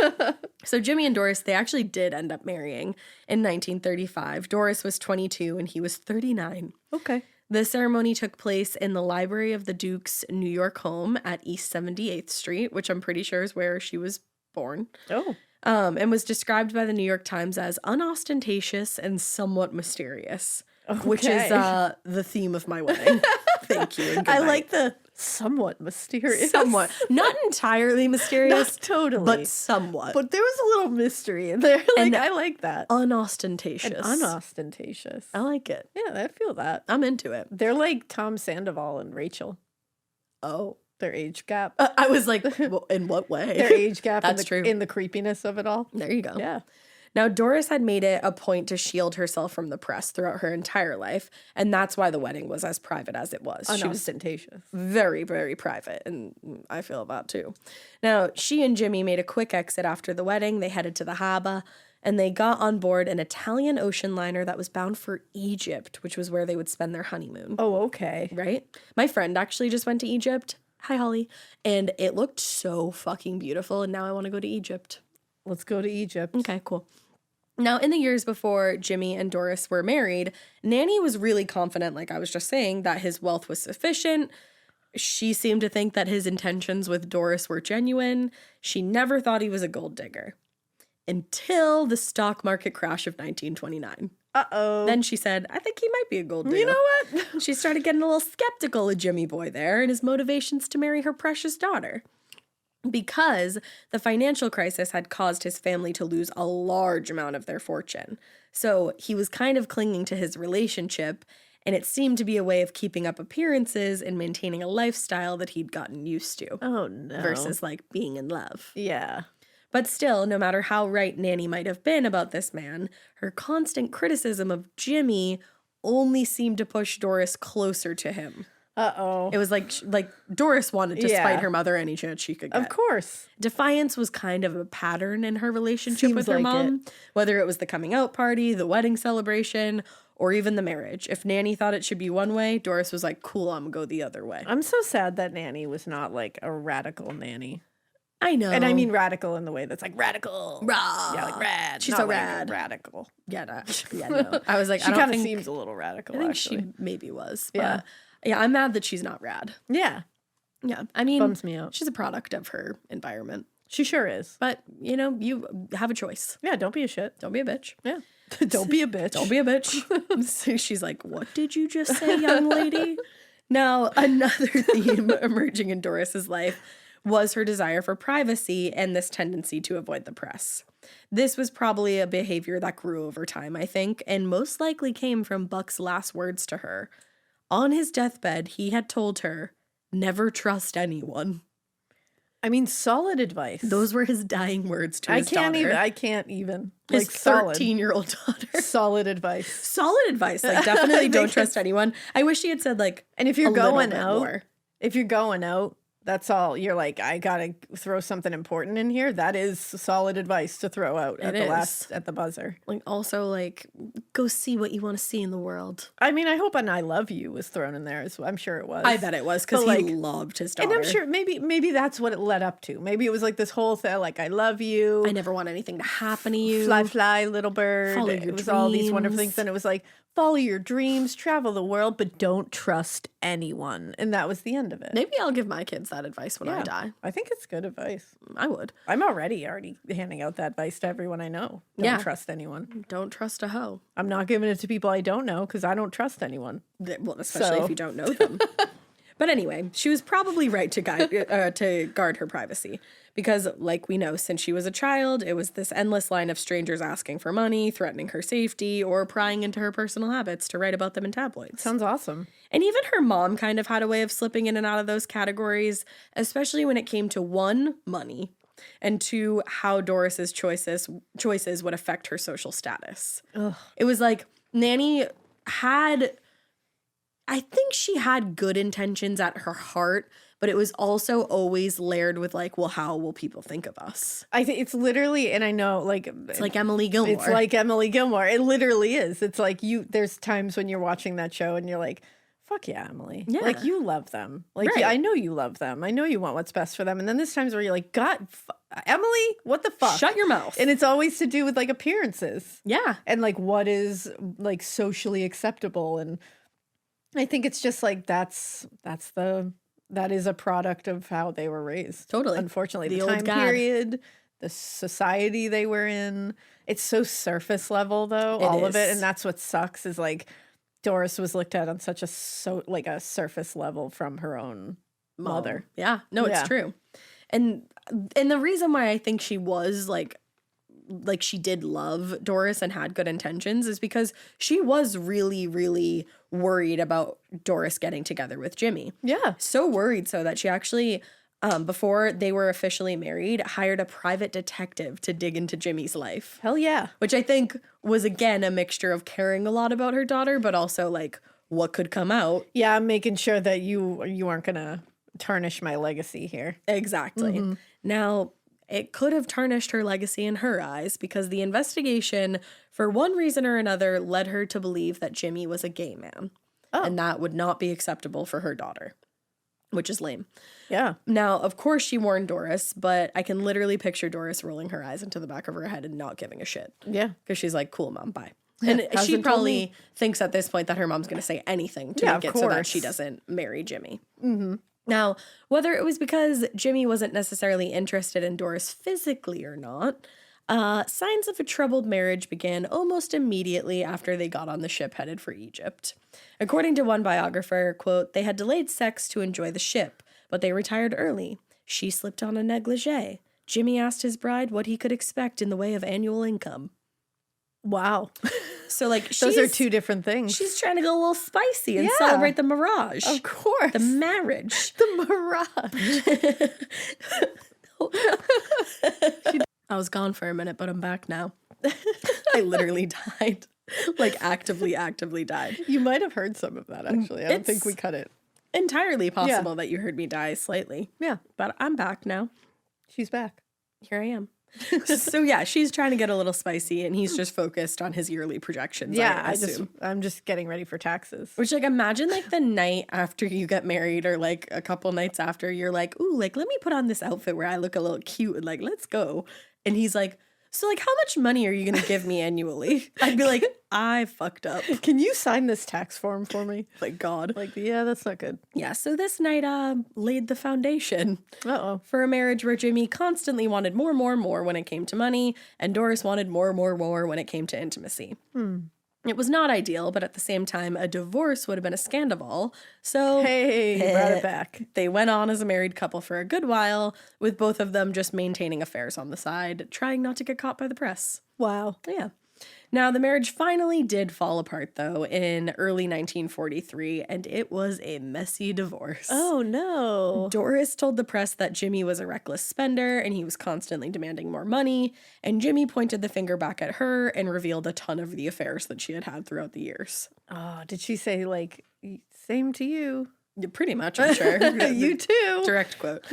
So Jimmy and Doris, they actually did end up marrying in 1935. Doris was 22 and he was 39. Okay. The ceremony took place in the library of the Duke's New York home at East 78th Street, which I'm pretty sure is where she was born. Oh. And was described by the New York Times as unostentatious and somewhat mysterious, which is the theme of my wedding. Thank you. And good I night. like the somewhat mysterious. Somewhat. Not entirely mysterious, Not totally. but somewhat. But there was a little mystery in there. And I like that. unostentatious. And unostentatious. I like it. Yeah, I feel that. I'm into it. They're like Tom Sandoval and Rachel. Oh. Their age gap. I was like, well, in what way? Their age gap That's in the, true. in the creepiness of it all. There you go. Yeah. Now, Doris had made it a point to shield herself from the press throughout her entire life, and that's why the wedding was as private as it was. She was Unostentatious. very, very private, and I feel that too. Now, she and Jimmy made a quick exit after the wedding. They headed to the harbor, and they got on board an Italian ocean liner that was bound for Egypt, which was where they would spend their honeymoon. Oh, okay. Right? My friend actually just went to Egypt. Hi, Holly. And it looked so fucking beautiful, and now I want to go to Egypt. Let's go to Egypt. Okay, cool. Now, in the years before Jimmy and Doris were married, Nanny was really confident, like I was just saying, that his wealth was sufficient. She seemed to think that his intentions with Doris were genuine. She never thought he was a gold digger. Until the stock market crash of 1929. Uh-oh. Then she said, I think he might be a gold digger. You know what? She started getting a little skeptical of Jimmy Boy there and his motivations to marry her precious daughter. Because the financial crisis had caused his family to lose a large amount of their fortune. So he was kind of clinging to his relationship, and it seemed to be a way of keeping up appearances and maintaining a lifestyle that he'd gotten used to. Oh, no. Versus like being in love. Yeah. But still, no matter how right Nanny might have been about this man, her constant criticism of Jimmy only seemed to push Doris closer to him. Uh-oh. It was like Doris wanted to Yeah. spite her mother any chance she could get. Of course. Defiance was kind of a pattern in her relationship Seems with her like mom, whether it was the coming out party, the wedding celebration, or even the marriage. If Nanny thought it should be one way, Doris was like, cool, I'm gonna go the other way. I'm so sad that Nanny was not like a radical nanny. I know. And I mean radical in the way that's like radical. Rah. Yeah, like rad. She's not so like rad. radical. Yeah, no. I was like, She I don't kind of think, seems a little radical, I think actually. she maybe was. But Yeah. yeah, I'm mad that she's not rad. Yeah. Yeah. I mean, Bums me out. she's a product of her environment. She sure is. But, you know, you have a choice. Yeah, don't be a shit. Don't be a bitch. Yeah. Don't be a bitch. Don't be a bitch. So she's like, what did you just say, young lady? Now, another theme emerging in Doris's life was her desire for privacy and this tendency to avoid the press. This was probably a behavior that grew over time, I think, and most likely came from Buck's last words to her. On his deathbed, he had told her, never trust anyone. I mean, solid advice. Those were his dying words to his daughter. I can't even. His Like, solid. 13-year-old daughter. Solid advice. Solid advice. Like, definitely don't trust anyone. I wish he had said, like, And if you're a little going bit out, more. if you're going out, That's all. You're like, I gotta throw something important in here. That is solid advice to throw out at the buzzer. Like, also, like, go see what you want to see in the world. I mean, I hope an I love you was thrown in there. I'm sure it was. I bet it was, because he loved his daughter. And I'm sure maybe that's what it led up to. Maybe it was like this whole thing, like, I love you. I never want anything to happen to you. Fly, fly, little bird. Follow your It was dreams. all these wonderful things. And it was like, follow your dreams, travel the world, but don't trust anyone. And that was the end of it. Maybe I'll give my kids that advice when I die. I think it's good advice. I would. I'm already handing out that advice to everyone I know. Don't trust anyone. Don't trust a hoe. I'm not giving it to people I don't know because I don't trust anyone. Well, especially if you don't know them. But anyway, she was probably right to guard her privacy. Because, like we know, since she was a child, it was this endless line of strangers asking for money, threatening her safety, or prying into her personal habits to write about them in tabloids. Sounds awesome. And even her mom kind of had a way of slipping in and out of those categories, especially when it came to 1, money, and 2, how Doris's choices would affect her social status. Ugh. It was like Nanny I think she had good intentions at her heart, but it was also always layered with like, well, how will people think of us? I think it's literally, and I know, like, it's like Emily Gilmore. It's like Emily Gilmore. It literally is. It's like there's times when you're watching that show and you're like, fuck yeah, Emily. Yeah. Like, you love them. Like, Right. I know you love them. I know you want what's best for them. And then there's times where you're like, God, Emily, what the fuck? Shut your mouth. And it's always to do with like appearances. Yeah. And like what is like socially acceptable. And I think it's just like that is a product of how they were raised. Totally. Unfortunately, The the old time God. period, the society they were in. It's so surface level though, all of it. is. And that's what sucks is like Doris was looked at on such a surface level from her own mother. Yeah. No, it's Yeah. true. And the reason why I think she was like she did love Doris and had good intentions is because she was really, really worried about Doris getting together with Jimmy. Yeah. So worried so that she actually, before they were officially married, hired a private detective to dig into Jimmy's life. Hell yeah. Which I think was, again, a mixture of caring a lot about her daughter, but also like what could come out. Yeah, I'm making sure that you aren't going to tarnish my legacy here. Exactly. Mm-hmm. Now, it could have tarnished her legacy in her eyes because the investigation, for one reason or another, led her to believe that Jimmy was a gay man. Oh. And that would not be acceptable for her daughter, which is lame. Yeah. Now, of course, she warned Doris, but I can literally picture Doris rolling her eyes into the back of her head and not giving a shit. Yeah. Because she's like, cool, Mom, bye. And Hasn't she told probably me. thinks at this point that her mom's going to say anything to Yeah, make of it so that course. she doesn't marry Jimmy. Mm-hmm. Now, whether it was because Jimmy wasn't necessarily interested in Doris physically or not, signs of a troubled marriage began almost immediately after they got on the ship headed for Egypt. According to one biographer, quote, they had delayed sex to enjoy the ship, but they retired early. She slipped on a negligee. Jimmy asked his bride what he could expect in the way of annual income. Wow. So, like, Those are two different things. She's trying to go a little spicy and Yeah. celebrate the mirage. Of course. The marriage. The mirage. I was gone for a minute, but I'm back now. I literally died. Like, actively died. You might have heard some of that, actually. I don't think It's- we cut it. Entirely possible that you heard me die slightly. Yeah. But I'm back now. She's back. Here I am. So, yeah, she's trying to get a little spicy, and he's just focused on his yearly projections. Yeah, I assume. I'm just getting ready for taxes. Which, like, imagine, like, the night after you get married or, like, a couple nights after, you're like, ooh, like, let me put on this outfit where I look a little cute and, like, let's go. And he's like, so, like, how much money are you going to give me annually? I'd be like, I fucked up. Can you sign this tax form for me? Like, God. Like, yeah, that's not good. Yeah, so this night laid the foundation Uh-oh. for a marriage where Jimmy constantly wanted more when it came to money, and Doris wanted more when it came to intimacy. It was not ideal, but at the same time, a divorce would have been a scandal. So Hey, you brought it back. they went on as a married couple for a good while, with both of them just maintaining affairs on the side, trying not to get caught by the press. Wow. Yeah. Now, the marriage finally did fall apart, though, in early 1943, and it was a messy divorce. Oh, no. Doris told the press that Jimmy was a reckless spender and he was constantly demanding more money, and Jimmy pointed the finger back at her and revealed a ton of the affairs that she had had throughout the years. Oh, did she say, like, same to you? Yeah, pretty much, I'm sure. You too. Direct quote.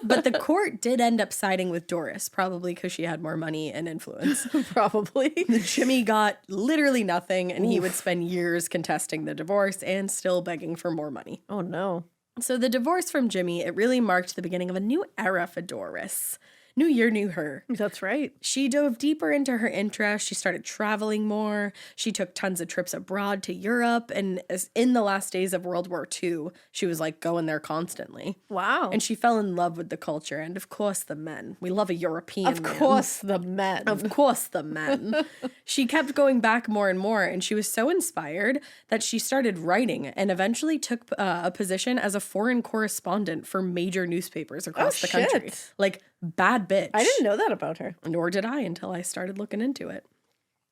But the court did end up siding with Doris, probably because she had more money and influence. Probably. Jimmy got literally nothing, and he would spend years contesting the divorce and still begging for more money. Oh, no. So the divorce from Jimmy, it really marked the beginning of a new era for Doris. New year, new her. That's right. She dove deeper into her interests. She started traveling more. She took tons of trips abroad to Europe. And in the last days of World War II, she was like going there constantly. Wow. And she fell in love with the culture. And of course, the men. We love a European Of man. course, the men. Of course, the men. She kept going back more and more, and she was so inspired that she started writing and eventually took a position as a foreign correspondent for major newspapers across the country. Like, bad bitch. I didn't know that about her. Nor did I until I started looking into it.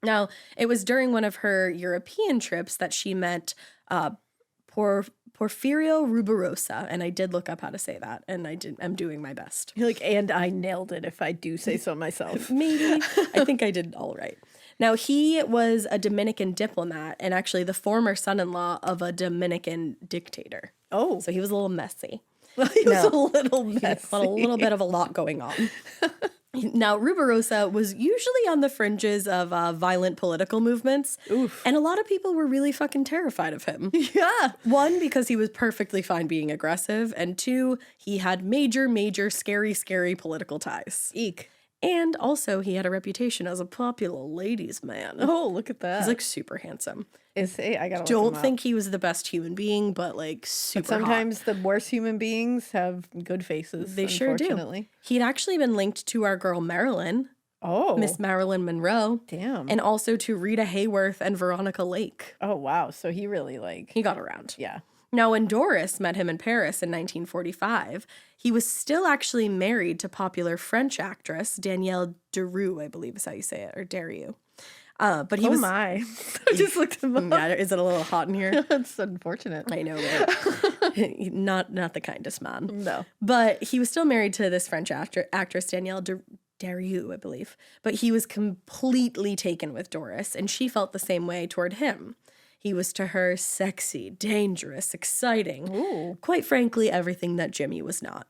Now, it was during one of her European trips that she met Porfirio Rubirosa, and I did look up how to say that, and I'm doing my best. You're like, and I nailed it if I do say so myself. Maybe. I think I did all right. Now, he was a Dominican diplomat and actually the former son-in-law of a Dominican dictator. Oh. So he was a little messy. He was a little messy. A little bit of a lot going on. Now, Rubirosa was usually on the fringes of violent political movements. Oof. And a lot of people were really fucking terrified of him. Yeah. One, because he was perfectly fine being aggressive. And two, he had major, scary political ties. Eek. And also, he had a reputation as a popular ladies' man. Oh, look at that. He's like super handsome. Is he? I gotta Don't think he was the best human being, but like super But sometimes the worst human beings have good faces. They sure do. He'd actually been linked to our girl Marilyn, Miss Marilyn Monroe. Damn. And also to Rita Hayworth and Veronica Lake. Oh, wow. So he really He got around. Yeah. Now, when Doris met him in Paris in 1945, he was still actually married to popular French actress Danielle Deroux, I believe is how you say it, or Deroux. But he was. I just looked him up. Yeah, is it a little hot in here? That's unfortunate. I know, right? not the kindest man. No. But he was still married to this French actress Danielle Deroux, I believe. But he was completely taken with Doris, and she felt the same way toward him. He was to her sexy, dangerous, exciting. Ooh. Quite frankly, everything that Jimmy was not.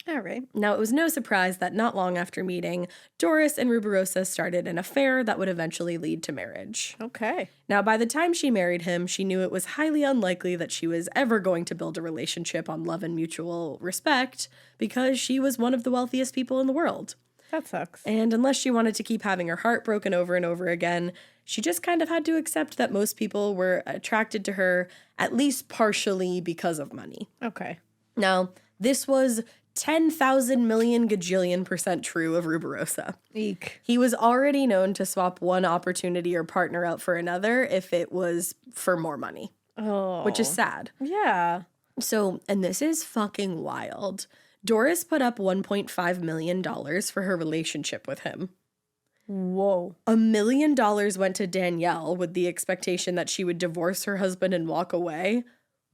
All right. Now, it was no surprise that not long after meeting, Doris and Rubirosa started an affair that would eventually lead to marriage. Okay. Now, by the time she married him, she knew it was highly unlikely that she was ever going to build a relationship on love and mutual respect because she was one of the wealthiest people in the world. That sucks. And unless she wanted to keep having her heart broken over and over again, she just kind of had to accept that most people were attracted to her, at least partially because of money. Okay. Now, this was 10,000 million gajillion % true of Rubirosa. Eek. He was already known to swap one opportunity or partner out for another if it was for more money. Oh. Which is sad. Yeah. So, and this is fucking wild. Doris put up $1.5 million for her relationship with him. Whoa. $1 million went to Danielle with the expectation that she would divorce her husband and walk away,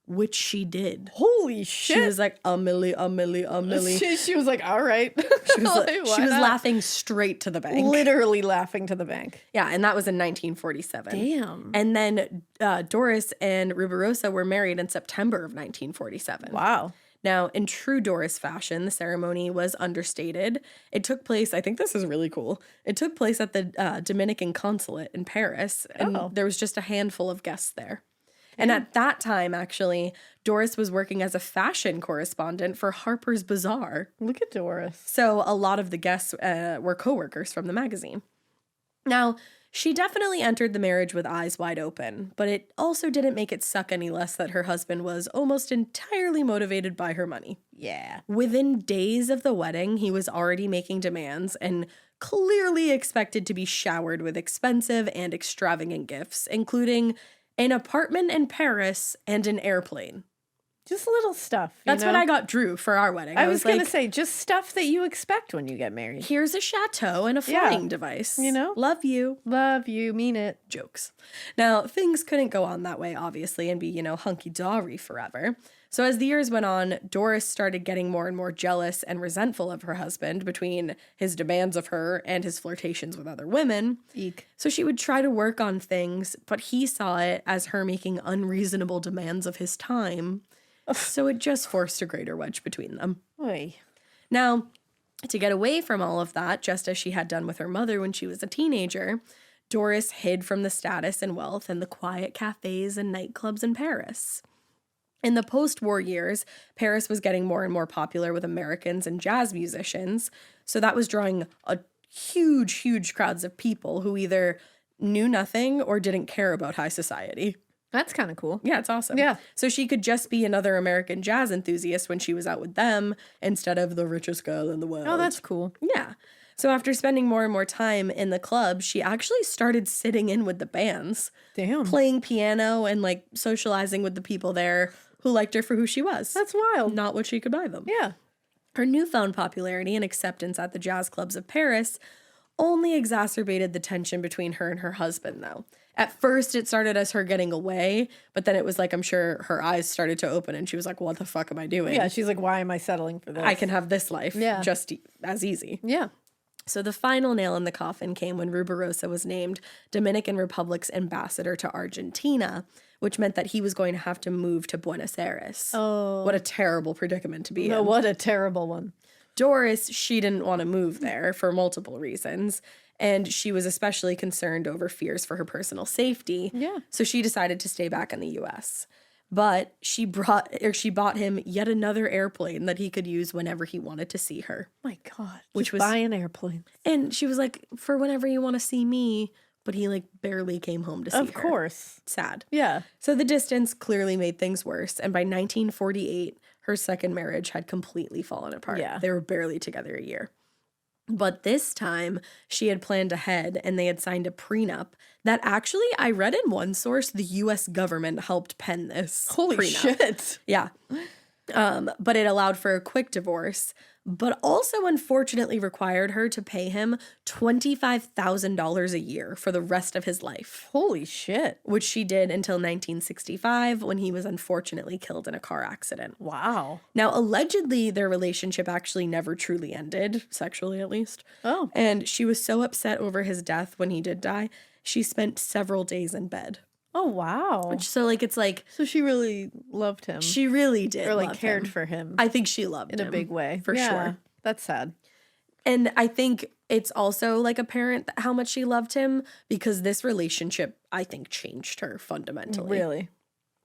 which she did. Holy shit. She was like, a milli. She was like, all right. She was laughing straight to the bank. Literally laughing to the bank. Yeah, and that was in 1947. Damn. And then Doris and Rubirosa were married in September of 1947. Wow. Now, in true Doris fashion, the ceremony was understated. It took place, I think this is really cool, it took place at the Dominican consulate in Paris, and there was just a handful of guests there. And at that time, actually, Doris was working as a fashion correspondent for Harper's Bazaar. Look at Doris. So a lot of the guests were coworkers from the magazine. Now, she definitely entered the marriage with eyes wide open, but it also didn't make it suck any less that her husband was almost entirely motivated by her money. Yeah. Within days of the wedding, he was already making demands and clearly expected to be showered with expensive and extravagant gifts, including an apartment in Paris and an airplane. Just little stuff. That's what I got Drew for our wedding. I was going to say, just stuff that you expect when you get married. Here's a chateau and a flying device. You know? Love you. Love you. Mean it. Jokes. Now, things couldn't go on that way, obviously, and be, hunky-dory forever. So as the years went on, Doris started getting more and more jealous and resentful of her husband between his demands of her and his flirtations with other women. Eek. So she would try to work on things, but he saw it as her making unreasonable demands of his time. So it just forced a greater wedge between them. Oy. Now, to get away from all of that, just as she had done with her mother when she was a teenager, Doris hid from the status and wealth and the quiet cafes and nightclubs in Paris. In the post-war years, Paris was getting more and more popular with Americans and jazz musicians, so that was drawing a huge crowds of people who either knew nothing or didn't care about high society. That's kind of cool. Yeah, it's awesome. Yeah. So she could just be another American jazz enthusiast when she was out with them instead of the richest girl in the world. Oh, that's cool. Yeah. So after spending more and more time in the club, she actually started sitting in with the bands. Damn. Playing piano and like socializing with the people there who liked her for who she was. That's wild. Not what she could buy them. Yeah. Her newfound popularity and acceptance at the jazz clubs of Paris only exacerbated the tension between her and her husband, though. At first, it started as her getting away, but then it was like, I'm sure her eyes started to open and she was like, what the fuck am I doing? Yeah, she's like, why am I settling for this? I can have this life just as easy. Yeah. So the final nail in the coffin came when Rubirosa was named Dominican Republic's ambassador to Argentina, which meant that he was going to have to move to Buenos Aires. Oh. What a terrible predicament to be No, in. what a terrible one. Doris, she didn't want to move there for multiple reasons, and she was especially concerned over fears for her personal safety. Yeah. So she decided to stay back in the US. But she bought him yet another airplane that he could use whenever he wanted to see her. My God. Which Just was- buy an airplane. And she was like, for whenever you want to see me, but he like barely came home to see her. Of course. Sad. Yeah. So the distance clearly made things worse, and by 1948, her second marriage had completely fallen apart. Yeah. They were barely together a year. But this time, she had planned ahead and they had signed a prenup that actually, I read in one source, the US government helped pen this. Holy prenup. shit. Yeah. But it allowed for a quick divorce, but also unfortunately required her to pay him $25,000 a year for the rest of his life, Holy shit. which she did until 1965 when he was unfortunately killed in a car accident. Wow. Now, allegedly, their relationship actually never truly ended, sexually at least. Oh. And she was so upset over his death when he did die, she spent several days in bed. Oh, wow. So, like, it's like, So she really loved him. she really did or like love cared him. for him I think she loved in him. a big way. For Yeah, sure. That's sad. And I think it's also like apparent how much she loved him because this relationship, I think, changed her fundamentally. Really?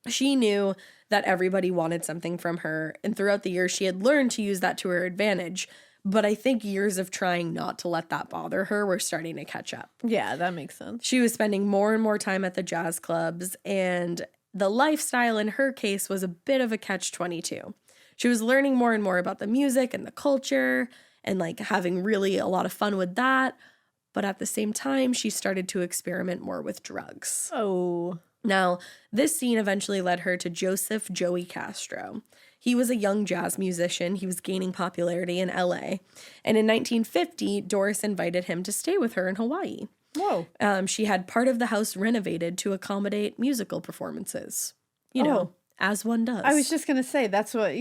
She knew that everybody wanted something from her, and throughout the years, she had learned to use that to her advantage. But I think years of trying not to let that bother her were starting to catch up. Yeah, that makes sense. She was spending more and more time at the jazz clubs, and the lifestyle in her case was a bit of a catch-22. She was learning more and more about the music and the culture and like having really a lot of fun with that. But at the same time, she started to experiment more with drugs. Oh. Now, this scene eventually led her to Joseph Joey Castro. He was a young jazz musician. He was gaining popularity in LA. And in 1950, Doris invited him to stay with her in Hawaii. Whoa. She had part of the house renovated to accommodate musical performances. You know, Oh. as one does. I was just going to say, that's what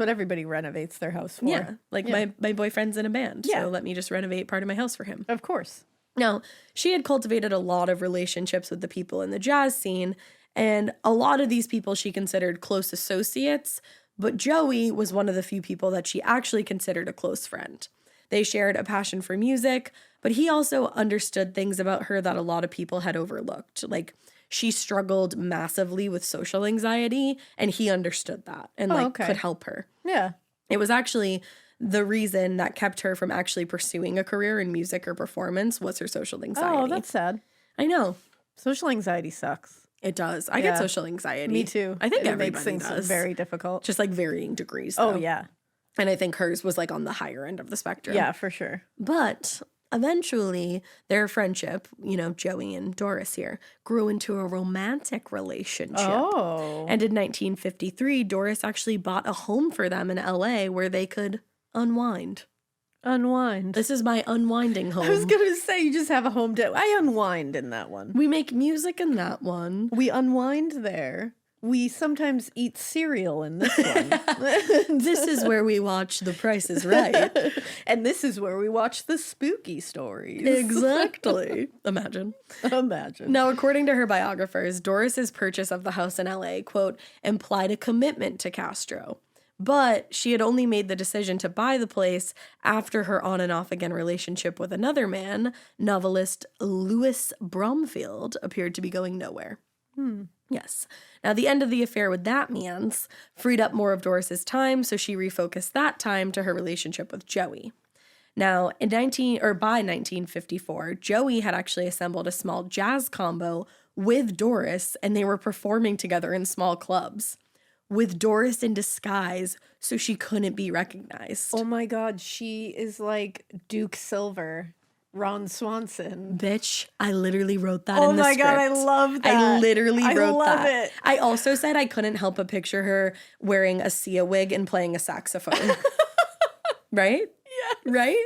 everybody renovates their house for. Yeah, like my boyfriend's in a band, Yeah. so let me just renovate part of my house for him. Of course. Now, she had cultivated a lot of relationships with the people in the jazz scene, and a lot of these people she considered close associates, but Joey was one of the few people that she actually considered a close friend. They shared a passion for music, but he also understood things about her that a lot of people had overlooked. Like, she struggled massively with social anxiety, and he understood that and could help her. Yeah. It was actually the reason that kept her from actually pursuing a career in music or performance was her social anxiety. Oh, that's sad. I know. Social anxiety sucks. It does. I Yeah. get social anxiety. Me too. I think it everybody makes things does. very difficult. Just like varying degrees. Oh, though. yeah. And I think hers was like on the higher end of the spectrum. Yeah, for sure. But eventually their friendship, Joey and Doris here, grew into a romantic relationship. Oh. And in 1953, Doris actually bought a home for them in LA where they could unwind. Unwind. This is my unwinding home. I was going to say, you just have a home I unwind in that one. We make music in that one. We unwind there. We sometimes eat cereal in this one. This is where we watch The Price is Right. And this is where we watch the spooky stories. Exactly. Imagine. Now, according to her biographers, Doris's purchase of the house in LA, quote, implied a commitment to Castro. But she had only made the decision to buy the place after her on and off again relationship with another man, novelist Louis Bromfield, appeared to be going nowhere. Yes. Now, the end of the affair with that man's freed up more of Doris's time, so she refocused that time to her relationship with Joey. Now, by 1954, Joey had actually assembled a small jazz combo with Doris, and they were performing together in small clubs with Doris in disguise, so she couldn't be recognized. Oh my God, she is like Duke Silver, Ron Swanson. Bitch, I literally wrote that in the script. Oh my God, I love that. I literally wrote that. I love it. I also said I couldn't help but picture her wearing a Sia wig and playing a saxophone. Right? Yeah. Right?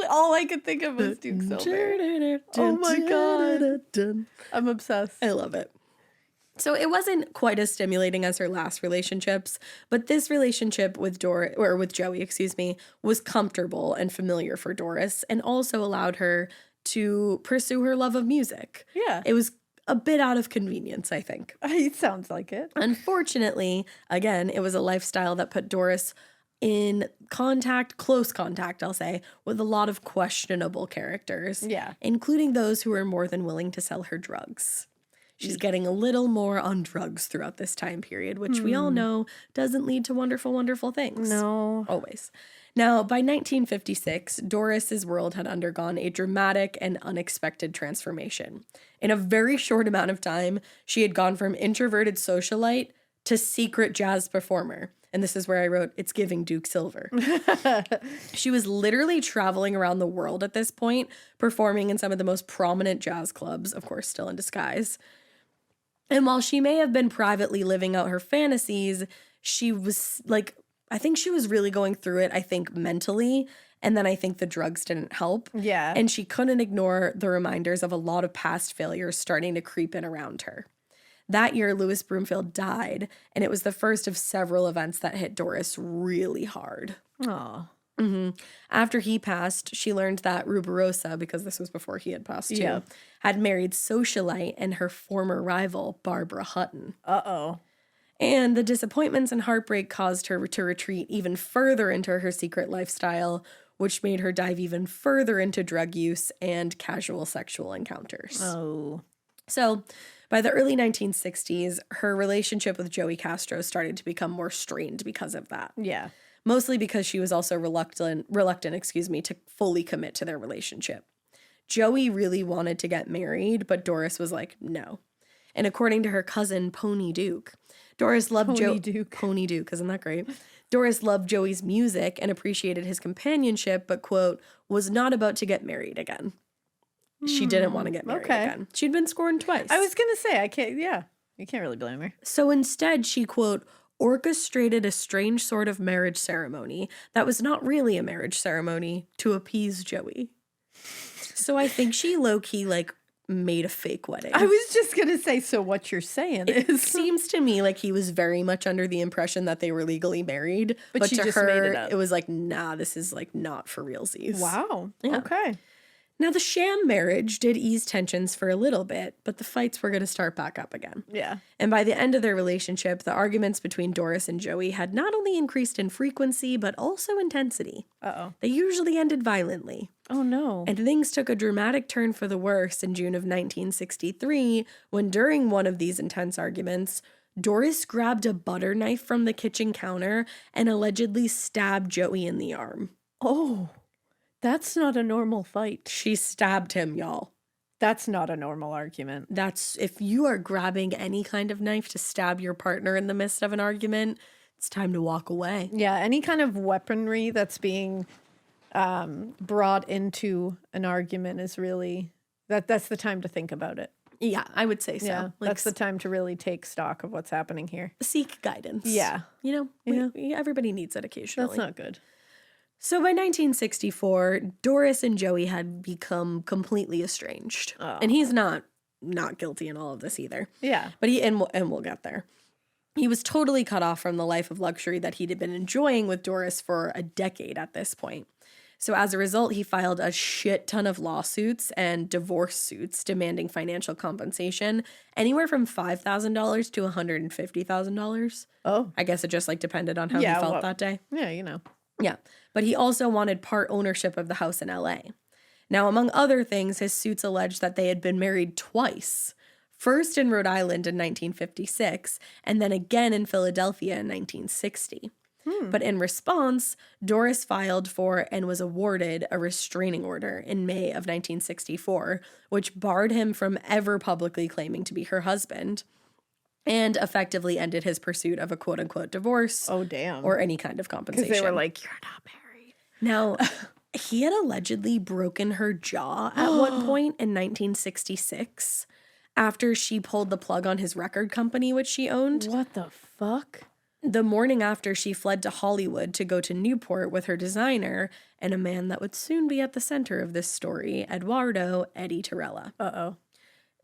All I could think of was Duke Silver. Oh my God. I'm obsessed. I love it. So it wasn't quite as stimulating as her last relationships, but this relationship with Joey, was comfortable and familiar for Doris, and also allowed her to pursue her love of music. Yeah. It was a bit out of convenience, I think. It sounds like it. Unfortunately, again, it was a lifestyle that put Doris in close contact, I'll say, with a lot of questionable characters. Yeah. Including those who were more than willing to sell her drugs. She's getting a little more on drugs throughout this time period, which we all know doesn't lead to wonderful, wonderful things. No. Always. Now, by 1956, Doris's world had undergone a dramatic and unexpected transformation. In a very short amount of time, she had gone from introverted socialite to secret jazz performer. And this is where I wrote, it's giving Duke Silver. She was literally traveling around the world at this point, performing in some of the most prominent jazz clubs, of course, still in disguise. And while she may have been privately living out her fantasies, she was I think she was really going through it, I think, mentally. And then I think the drugs didn't help. Yeah. And she couldn't ignore the reminders of a lot of past failures starting to creep in around her. That year, Louis Broomfield died, and it was the first of several events that hit Doris really hard. Oh. After he passed, she learned that Rubirosa, because this was before he had passed too, had married socialite and her former rival, Barbara Hutton. Uh-oh. And the disappointments and heartbreak caused her to retreat even further into her secret lifestyle, which made her dive even further into drug use and casual sexual encounters. Oh. So, by the early 1960s, her relationship with Joey Castro started to become more strained because of that. Yeah. Mostly because she was also reluctant, to fully commit to their relationship. Joey really wanted to get married, but Doris was like, no. And according to her cousin, Pony Duke, Doris loved Pony Duke, isn't that great? Doris loved Joey's music and appreciated his companionship, but, quote, was not about to get married again. She didn't want to get married again. She'd been scorned twice. I was going to say, you can't really blame her. So instead, she, quote, orchestrated a strange sort of marriage ceremony that was not really a marriage ceremony to appease Joey. So I think she low-key, made a fake wedding. I was just going to say, so what you're saying It is... seems to me like he was very much under the impression that they were legally married. But she to just her, made it up. It was like, nah, this is, not for realsies. Wow. Yeah. Okay. Now, the sham marriage did ease tensions for a little bit, but the fights were going to start back up again. Yeah. And by the end of their relationship, the arguments between Doris and Joey had not only increased in frequency, but also intensity. Uh-oh. They usually ended violently. Oh, no. And things took a dramatic turn for the worse in June of 1963, when during one of these intense arguments, Doris grabbed a butter knife from the kitchen counter and allegedly stabbed Joey in the arm. Oh. That's not a normal fight. She stabbed him, y'all. That's not a normal argument. That's, if you are grabbing any kind of knife to stab your partner in the midst of an argument, it's time to walk away. Yeah, any kind of weaponry that's being brought into an argument is really, that's the time to think about it. Yeah, I would say so. Yeah, that's the time to really take stock of what's happening here. Seek guidance. Yeah. Everybody needs it occasionally. That's not good. So by 1964, Doris and Joey had become completely estranged. Oh. And he's not not guilty in all of this either. Yeah. But and we'll get there. He was totally cut off from the life of luxury that he'd been enjoying with Doris for a decade at this point. So as a result, he filed a shit ton of lawsuits and divorce suits demanding financial compensation, anywhere from $5,000 to $150,000. Oh. I guess it just like depended on how he felt that day. Yeah, you know. Yeah. But he also wanted part ownership of the house in LA. Now, among other things, his suits alleged that they had been married twice. First in Rhode Island in 1956, and then again in Philadelphia in 1960. But in response, Doris filed for and was awarded a restraining order in May of 1964, which barred him from ever publicly claiming to be her husband and effectively ended his pursuit of a quote-unquote divorce. Oh, damn. Or any kind of compensation. Because they were like, you're not married. Now, he had allegedly broken her jaw at one point in 1966 after she pulled the plug on his record company, which she owned. What the fuck? The morning after, she fled to Hollywood to go to Newport with her designer and a man that would soon be at the center of this story, Eduardo Eddie Tirella. Uh-oh.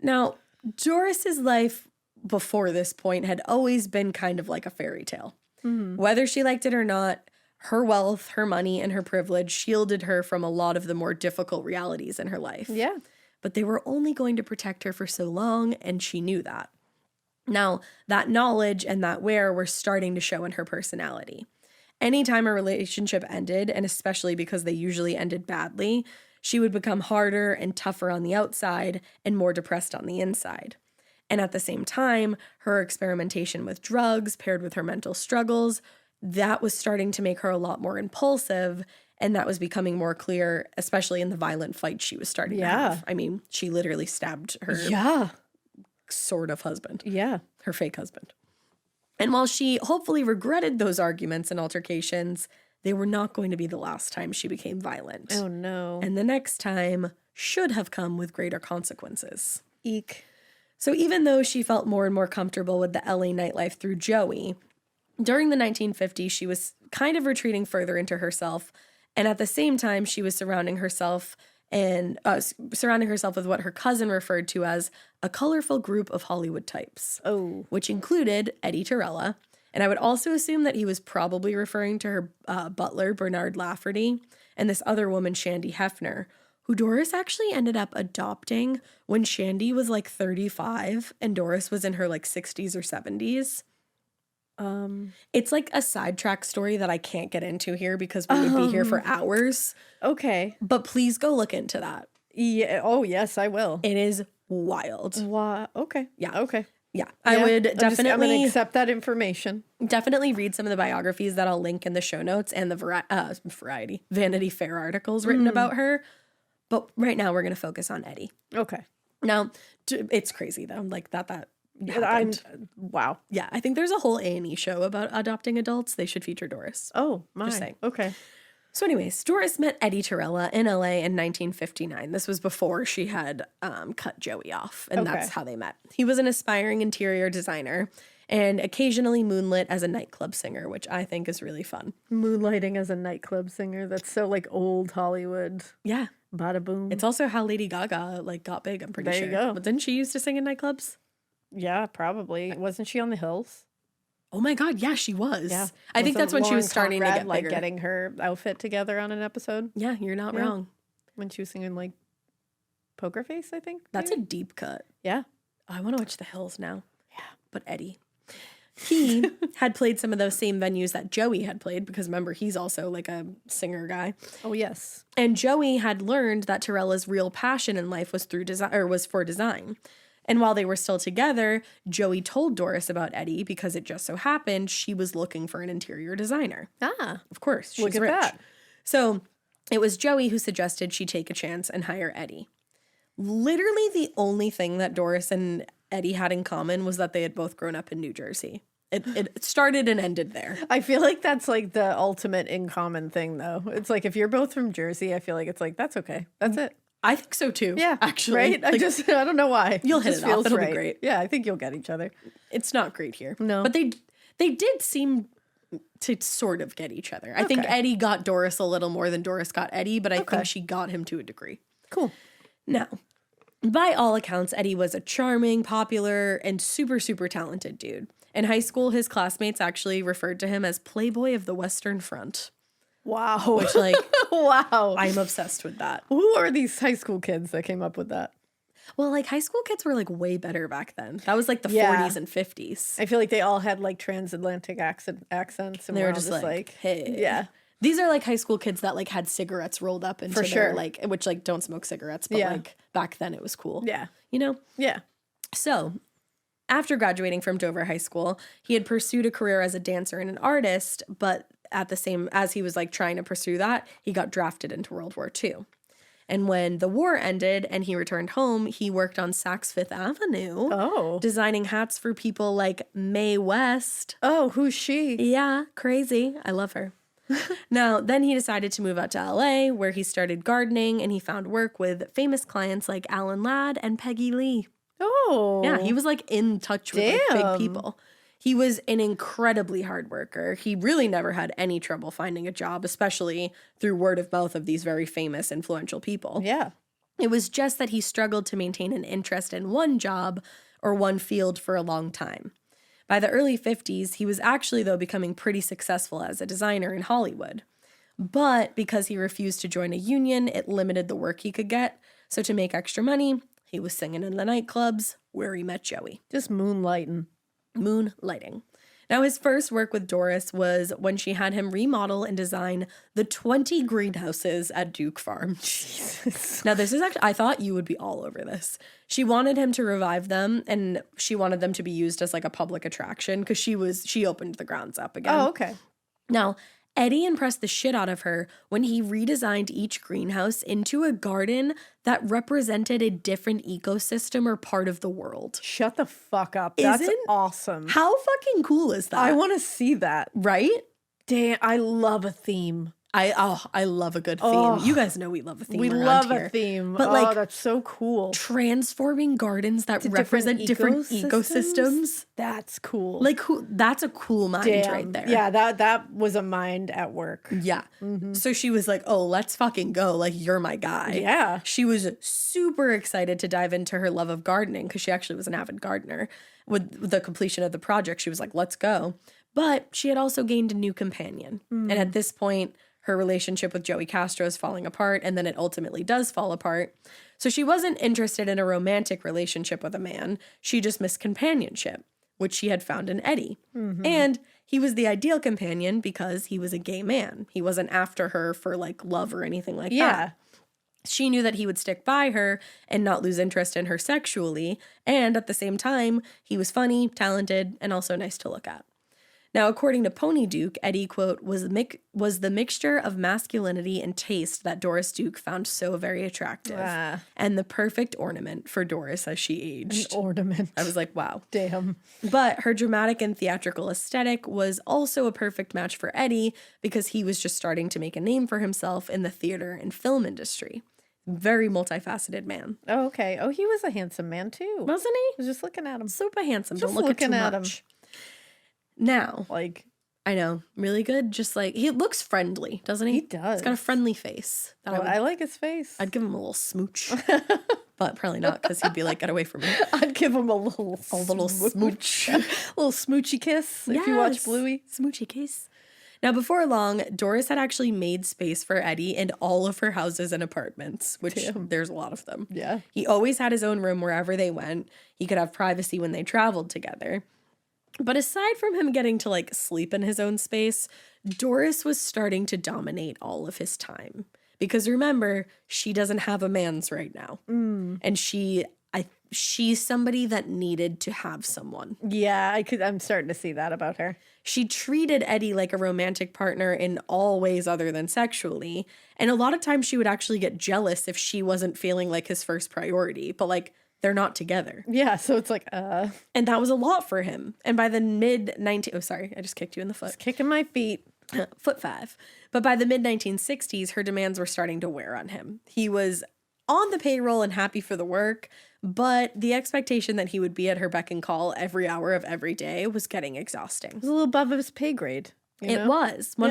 Now, Doris's life before this point had always been kind of like a fairy tale. Mm-hmm. Whether she liked it or not, her wealth, her money, and her privilege shielded her from a lot of the more difficult realities in her life. Yeah. But they were only going to protect her for so long, and she knew that. Now, that knowledge and that wear were starting to show in her personality. Anytime a relationship ended, and especially because they usually ended badly, she would become harder and tougher on the outside and more depressed on the inside. And at the same time, her experimentation with drugs paired with her mental struggles, that was starting to make her a lot more impulsive, and that was becoming more clear, especially in the violent fights she was starting to have. I mean, she literally stabbed her sort of husband. Yeah. Her fake husband. And while she hopefully regretted those arguments and altercations, they were not going to be the last time she became violent. Oh, no. And the next time should have come with greater consequences. Eek. So even though she felt more and more comfortable with the LA nightlife through Joey, during the 1950s, she was kind of retreating further into herself. And at the same time, she was surrounding herself with what her cousin referred to as a colorful group of Hollywood types. Oh. Which included Eddie Tirella. And I would also assume that he was probably referring to her butler, Bernard Lafferty, and this other woman, Shandy Hefner, who Doris actually ended up adopting when Shandy was like 35 and Doris was in her like 60s or 70s. It's like a sidetrack story that I can't get into here because we would be here for hours. Okay. But please go look into that. Yeah. Oh, yes, I will. It is wild. Okay. Yeah. Okay. Yeah. I would I'm definitely going to accept that information. Definitely read some of the biographies that I'll link in the show notes and the Vanity Fair articles written about her. But right now we're going to focus on Eddie. Okay. Now, it's crazy though. Like that wow. Yeah, I think there's a whole A&E show about adopting adults. They should feature Doris. Oh, my. Just saying. Okay. So anyways, Doris met Eddie Tirella in LA in 1959. This was before she had cut Joey off, and that's how they met. He was an aspiring interior designer and occasionally moonlit as a nightclub singer, which I think is really fun. Moonlighting as a nightclub singer. That's so like old Hollywood. Yeah. Bada boom. It's also how Lady Gaga like got big, I'm pretty sure. There you go. But didn't she used to sing in nightclubs? Yeah, probably. Wasn't she on the hills? Oh my God, yeah, she was. Yeah. I think that's when she was starting to get bigger. Like getting her outfit together on an episode. Yeah, you're not wrong. When she was singing like Poker Face, I think. That's a deep cut. Yeah. I want to watch The Hills now. Yeah. But Eddie. He had played some of those same venues that Joey had played because remember, he's also like a singer guy. Oh, yes. And Joey had learned that Tirella's real passion in life was for design. And while they were still together, Joey told Doris about Eddie because it just so happened she was looking for an interior designer. Ah. Of course, she's look at rich. that. So it was Joey who suggested she take a chance and hire Eddie. Literally the only thing that Doris and Eddie had in common was that they had both grown up in New Jersey. It started and ended there. I feel like that's like the ultimate in common thing, though. It's like if you're both from Jersey, I feel like it's like, that's okay. That's it. I think so too. Yeah, actually. Right? Like, I don't know why. You'll hit it off. It'll be great. Yeah, I think you'll get each other. It's not great here. No. But they did seem to sort of get each other. I think Eddie got Doris a little more than Doris got Eddie, but I think she got him to a degree. Cool. Now, By all accounts, Eddie was a charming, popular, and super, super talented dude. In high school, his classmates actually referred to him as Playboy of the Western Front. Wow. Which, like, wow. I'm obsessed with that. Who are these high school kids that came up with that? Well, like, high school kids were, like, way better back then. That was, like, the 40s and 50s. I feel like they all had, like, transatlantic accents. And They were all just like, hey. Yeah. These are, like, high school kids that, like, had cigarettes rolled up into their, like, which, like, don't smoke cigarettes, but, like, back then it was cool. Yeah. You know? Yeah. So, after graduating from Dover High School, he had pursued a career as a dancer and an artist, but at the same, as he was, like, trying to pursue that, he got drafted into World War II. And when the war ended and he returned home, he worked on Saks Fifth Avenue, designing hats for people like Mae West. Oh, who's she? Yeah, crazy. I love her. Now, then he decided to move out to LA, where he started gardening, and he found work with famous clients like Alan Ladd and Peggy Lee. Oh. Yeah, he was like in touch with like, big people. He was an incredibly hard worker. He really never had any trouble finding a job, especially through word of mouth of these very famous, influential people. Yeah. It was just that he struggled to maintain an interest in one job or one field for a long time. By the early 50s, he was actually, though, becoming pretty successful as a designer in Hollywood. But because he refused to join a union, it limited the work he could get. So to make extra money, he was singing in the nightclubs where he met Joey. Just moonlighting. Now, his first work with Doris was when she had him remodel and design the 20 greenhouses at Duke Farm. Jesus. Now, this is actually, I thought you would be all over this. She wanted him to revive them, and she wanted them to be used as like a public attraction because she opened the grounds up again. Oh, okay. Now, Eddie impressed the shit out of her when he redesigned each greenhouse into a garden that represented a different ecosystem or part of the world. Shut the fuck up. That's awesome. How fucking cool is that? I want to see that. Right? Damn, I love a theme. I love a good theme. Oh, you guys know we love a theme. We love a theme. But like, that's so cool. Transforming gardens that represent different ecosystems. That's cool. Like, that's a cool mind right there. Yeah, that was a mind at work. Yeah. Mm-hmm. So she was like, oh, let's fucking go. Like, you're my guy. Yeah. She was super excited to dive into her love of gardening because she actually was an avid gardener. With the completion of the project, she was like, let's go. But she had also gained a new companion. And at this point, her relationship with Joey Castro is falling apart, and then it ultimately does fall apart. So she wasn't interested in a romantic relationship with a man. She just missed companionship, which she had found in Eddie. Mm-hmm. And he was the ideal companion because he was a gay man. He wasn't after her for like love or anything like that. She knew that he would stick by her and not lose interest in her sexually. And at the same time, he was funny, talented, and also nice to look at. Now, according to Pony Duke, Eddie, quote, was the mixture of masculinity and taste that Doris Duke found so very attractive. And the perfect ornament for Doris as she aged. An ornament. I was like, wow. Damn. But her dramatic and theatrical aesthetic was also a perfect match for Eddie because he was just starting to make a name for himself in the theater and film industry. Very multifaceted man. Oh, okay. Oh, he was a handsome man too. Wasn't he? I was just looking at him. Super handsome. Just Don't look looking at him. much. Now, like, I know, really good. Just like, he looks friendly, doesn't he? He does. He's got a friendly face. I like his face. I'd give him a little smooch, but probably not because he'd be like, get away from me. I'd give him a little smooch. A little smoochy kiss if you watch Bluey. Smoochy kiss. Now, before long, Doris had actually made space for Eddie in all of her houses and apartments, which there's a lot of them. Yeah. He always had his own room wherever they went. He could have privacy when they traveled together. But aside from him getting to like sleep in his own space, Doris was starting to dominate all of his time. Because remember, she doesn't have a man's right now. And she's somebody that needed to have someone. Yeah, I'm starting to see that about her. She treated Eddie like a romantic partner in all ways other than sexually. And a lot of times she would actually get jealous if she wasn't feeling like his first priority. But like, they're not together. Yeah, so it's like, And that was a lot for him. And by the oh, sorry, I just kicked you in the foot. Just kicking my feet. Foot 5. But by the mid-1960s, her demands were starting to wear on him. He was on the payroll and happy for the work, but the expectation that he would be at her beck and call every hour of every day was getting exhausting. It was a little above his pay grade. It was. One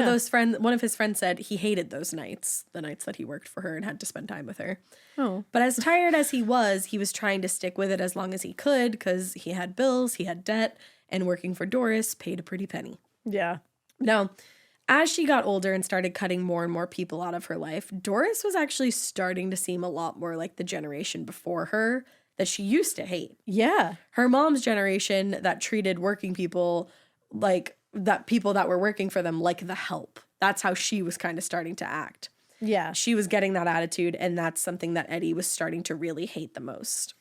of his friends said he hated those nights, the nights that he worked for her and had to spend time with her. Oh. But as tired as he was trying to stick with it as long as he could because he had bills, he had debt, and working for Doris paid a pretty penny. Yeah. Now, as she got older and started cutting more and more people out of her life, Doris was actually starting to seem a lot more like the generation before her that she used to hate. Yeah. Her mom's generation that treated working people like that people that were working for them like the help. That's how she was kind of starting to act. Yeah. She was getting that attitude, and that's something that Eddie was starting to really hate the most.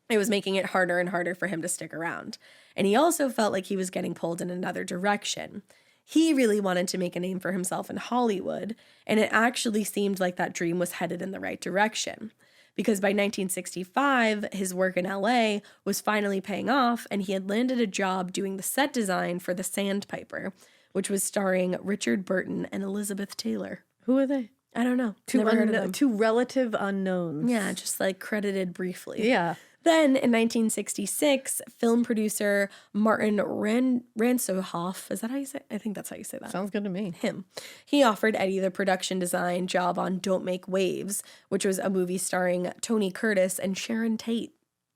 It was making it harder and harder for him to stick around. And he also felt like he was getting pulled in another direction. He really wanted to make a name for himself in Hollywood, and it actually seemed like that dream was headed in the right direction. Because by 1965, his work in LA was finally paying off, and he had landed a job doing the set design for The Sandpiper, which was starring Richard Burton and Elizabeth Taylor. Who are they? I don't know. Never heard of them. Two relative unknowns. Yeah, just like credited briefly. Yeah. Then in 1966, film producer Martin Ransohoff, is that how you say it? I think that's how you say that. Sounds good to me. Him. He offered Eddie the production design job on Don't Make Waves, which was a movie starring Tony Curtis and Sharon Tate.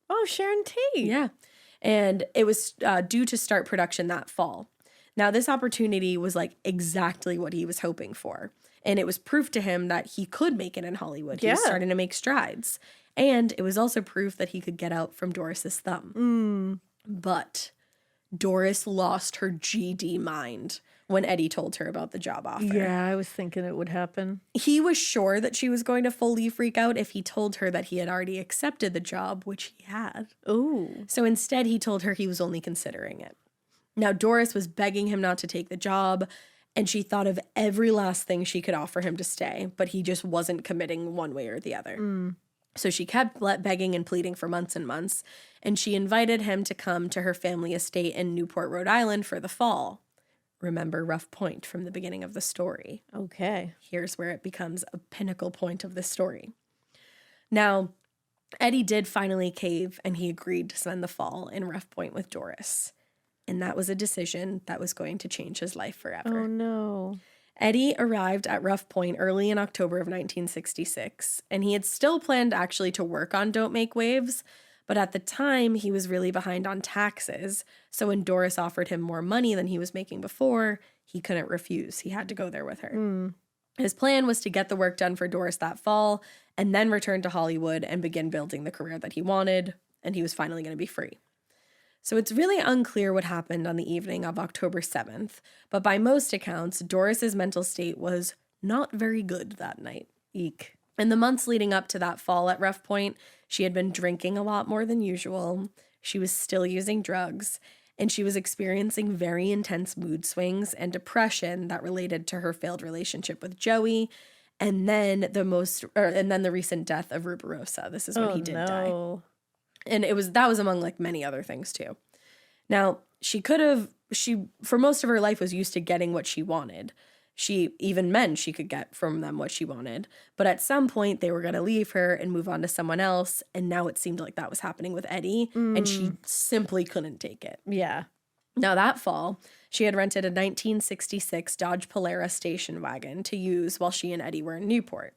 Oh, Sharon Tate. Yeah. And it was due to start production that fall. Now, this opportunity was like exactly what he was hoping for. And it was proof to him that he could make it in Hollywood. He was starting to make strides. And it was also proof that he could get out from Doris's thumb. But Doris lost her GD mind when Eddie told her about the job offer. Yeah, I was thinking it would happen. He was sure that she was going to fully freak out if he told her that he had already accepted the job, which he had. Ooh. So instead, he told her he was only considering it. Now, Doris was begging him not to take the job, and she thought of every last thing she could offer him to stay, but he just wasn't committing one way or the other. So she kept begging and pleading for months and months, and she invited him to come to her family estate in Newport, Rhode Island for the fall. Remember Rough Point from the beginning of the story. Okay. Here's where it becomes a pinnacle point of the story. Now, Eddie did finally cave, and he agreed to spend the fall in Rough Point with Doris. And that was a decision that was going to change his life forever. Oh, no. Eddie arrived at Rough Point early in October of 1966, and he had still planned actually to work on Don't Make Waves, but at the time he was really behind on taxes, so when Doris offered him more money than he was making before, he couldn't refuse. He had to go there with her. His plan was to get the work done for Doris that fall, and then return to Hollywood and begin building the career that he wanted, and he was finally going to be free. So it's really unclear what happened on the evening of October 7th, but by most accounts, Doris's mental state was not very good that night. Eek. In the months leading up to that fall at Rough Point, she had been drinking a lot more than usual. She was still using drugs, and she was experiencing very intense mood swings and depression that related to her failed relationship with Joey, and then the recent death of Rubirosa. This is when he did die. And that was among like many other things too. Now, she for most of her life was used to getting what she wanted. Even men, she could get from them what she wanted. But at some point they were going to leave her and move on to someone else. And now it seemed like that was happening with Eddie, and she simply couldn't take it. Yeah. Now that fall, she had rented a 1966 Dodge Polara station wagon to use while she and Eddie were in Newport.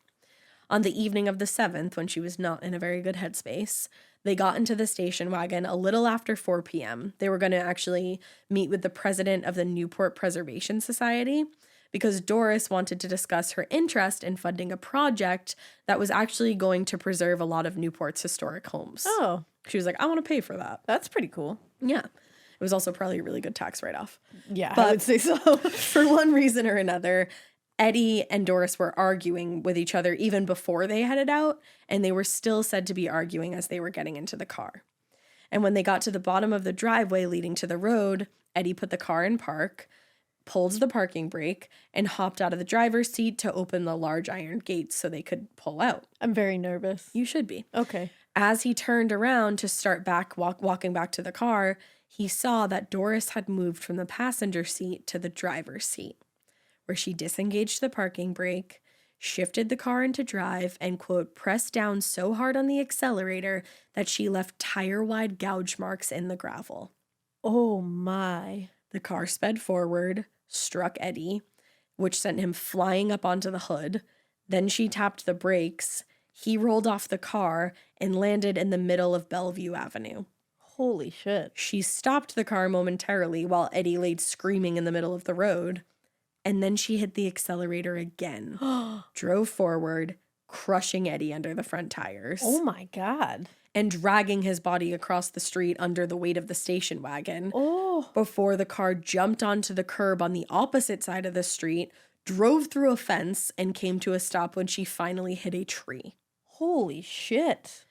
On the evening of the 7th, when she was not in a very good headspace, they got into the station wagon a little after 4 p.m. They were going to actually meet with the president of the Newport Preservation Society because Doris wanted to discuss her interest in funding a project that was actually going to preserve a lot of Newport's historic homes. Oh. She was like, I want to pay for that. That's pretty cool. Yeah. It was also probably a really good tax write-off. Yeah, but I would say so. For one reason or another, Eddie and Doris were arguing with each other even before they headed out, and they were still said to be arguing as they were getting into the car. And when they got to the bottom of the driveway leading to the road, Eddie put the car in park, pulled the parking brake, and hopped out of the driver's seat to open the large iron gates so they could pull out. I'm very nervous. You should be. Okay. As he turned around to start walking back to the car, he saw that Doris had moved from the passenger seat to the driver's seat, where she disengaged the parking brake, shifted the car into drive, and, quote, pressed down so hard on the accelerator that she left tire-wide gouge marks in the gravel. Oh, my. The car sped forward, struck Eddie, which sent him flying up onto the hood. Then she tapped the brakes. He rolled off the car and landed in the middle of Bellevue Avenue. Holy shit. She stopped the car momentarily while Eddie laid screaming in the middle of the road. And then she hit the accelerator again, drove forward, crushing Eddie under the front tires. Oh my God. And dragging his body across the street under the weight of the station wagon. Oh. Before the car jumped onto the curb on the opposite side of the street, drove through a fence, and came to a stop when she finally hit a tree. Holy shit.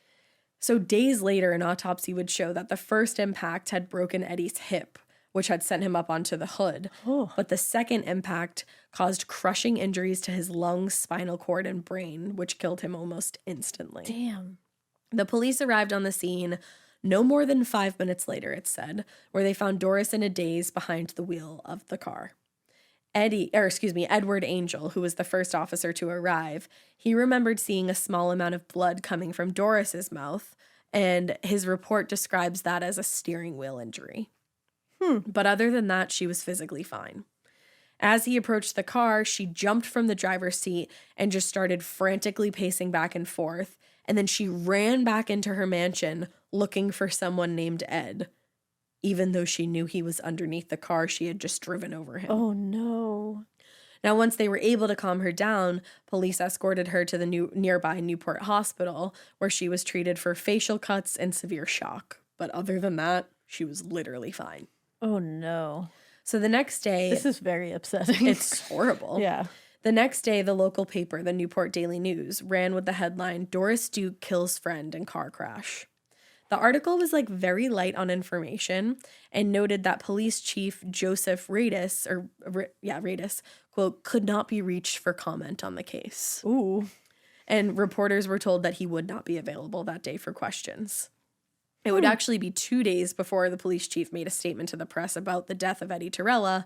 So days later, an autopsy would show that the first impact had broken Eddie's hip, which had sent him up onto the hood. Oh. But the second impact caused crushing injuries to his lungs, spinal cord, and brain, which killed him almost instantly. Damn. The police arrived on the scene no more than 5 minutes later, it said, where they found Doris in a daze behind the wheel of the car. Edward Angel, who was the first officer to arrive, he remembered seeing a small amount of blood coming from Doris's mouth, and his report describes that as a steering wheel injury. But other than that, she was physically fine. As he approached the car, she jumped from the driver's seat and just started frantically pacing back and forth, and then she ran back into her mansion looking for someone named Ed. Even though she knew he was underneath the car, she had just driven over him. Oh no. Now, once they were able to calm her down, police escorted her to the nearby Newport Hospital, where she was treated for facial cuts and severe shock. But other than that, she was literally fine. Oh no. So the next day... This is very upsetting. It's horrible. Yeah. The next day, the local paper, the Newport Daily News, ran with the headline, "Doris Duke kills friend in car crash." The article was very light on information and noted that police chief Joseph Radis, quote, could not be reached for comment on the case. Ooh. And reporters were told that he would not be available that day for questions. It would actually be 2 days before the police chief made a statement to the press about the death of Eddie Tirella.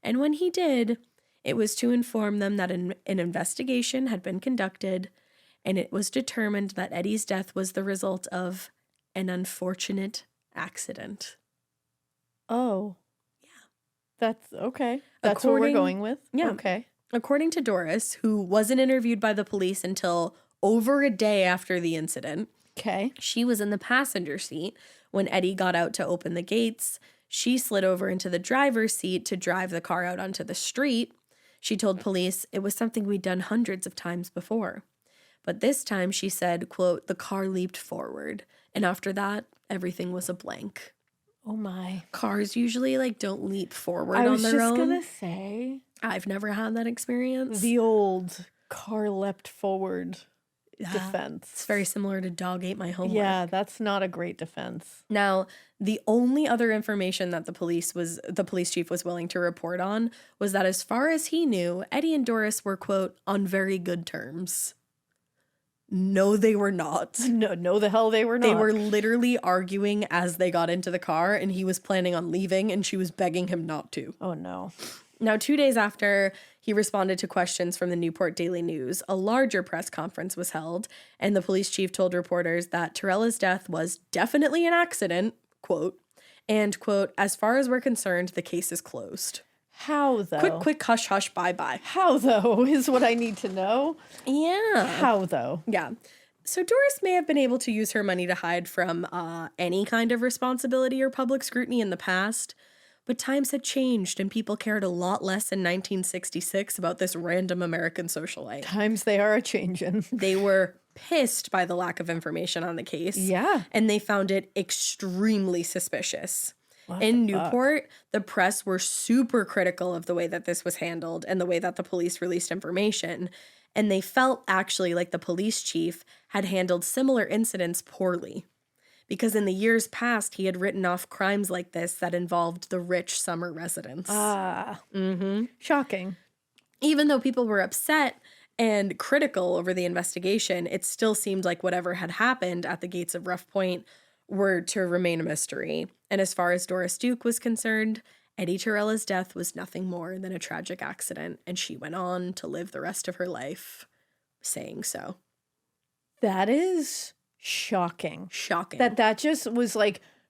And when he did, it was to inform them that an investigation had been conducted, and it was determined that Eddie's death was the result of an unfortunate accident. Oh. Yeah. That's okay. That's what we're going with? Yeah. Okay. According to Doris, who wasn't interviewed by the police until over a day after the incident, Okay. she was in the passenger seat when Eddie got out to open the gates. She slid over into the driver's seat to drive the car out onto the street. She told police it was something we'd done hundreds of times before. But this time, she said, quote, "The car leaped forward. And after that, everything was a blank." Oh my. Cars usually don't leap forward I on was their just own. gonna say I've never had that experience. the old car leapt forward It's defense. very similar to dog ate my homework. Yeah, that's not a great defense. Now, the only other information that the police chief was willing to report on was that as far as he knew, Eddie and Doris were, quote, on very good terms. No, they were not. No, the hell they were not. They were literally arguing as they got into the car, and he was planning on leaving, and she was begging him not to. Oh no. Now, 2 days after he responded to questions from the Newport Daily News, a larger press conference was held, and the police chief told reporters that Tirella's death was definitely an accident, quote, and, quote, "as far as we're concerned, the case is closed." How though? Quick, hush, hush, bye-bye. How though is what I need to know. Yeah. How though? Yeah. So Doris may have been able to use her money to hide from any kind of responsibility or public scrutiny in the past, but times had changed and people cared a lot less in 1966 about this random American socialite. Times they are a changin'. They were pissed by the lack of information on the case. Yeah. And they found it extremely suspicious. What In the fuck? Newport, the press were super critical of the way that this was handled and the way that the police released information. And they felt actually like the police chief had handled similar incidents poorly. Because in the years past, he had written off crimes like this that involved the rich summer residents. Shocking. Even though people were upset and critical over the investigation, it still seemed like whatever had happened at the gates of Rough Point were to remain a mystery. And as far as Doris Duke was concerned, Eddie Tirella's death was nothing more than a tragic accident, and she went on to live the rest of her life saying so. That is shocking. Shocking. That just was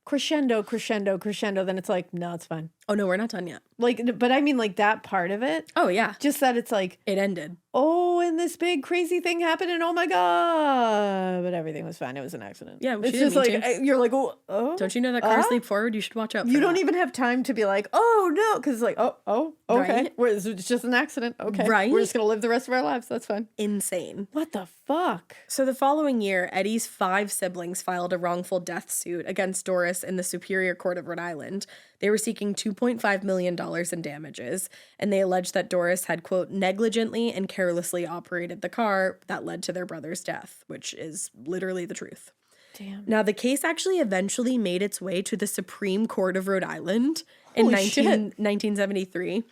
crescendo, then it's like, no, it's fine. Oh, no, we're not done yet. Like, but I mean, like, that part of it. Oh, yeah. Just that it's like, It ended. oh, and this big crazy thing happened, and oh my God. But everything was fine. It was an accident. Yeah, it's just like, you're like, oh. Don't you know that cars leap forward? You should watch out for You don't that. even have time to be like, oh, no, because it's like, oh, okay. Right? It's just an accident. Okay. Right? We're just going to live the rest of our lives. That's fine. Insane. What the fuck? So the following year, Eddie's 5 siblings filed a wrongful death suit against Doris in the Superior Court of Rhode Island. They were seeking $2.5 million in damages, and they alleged that Doris had, quote, negligently and carelessly operated the car that led to their brother's death, which is literally the truth. Damn. Now, the case actually eventually made its way to the Supreme Court of Rhode Island in Holy shit. 1973,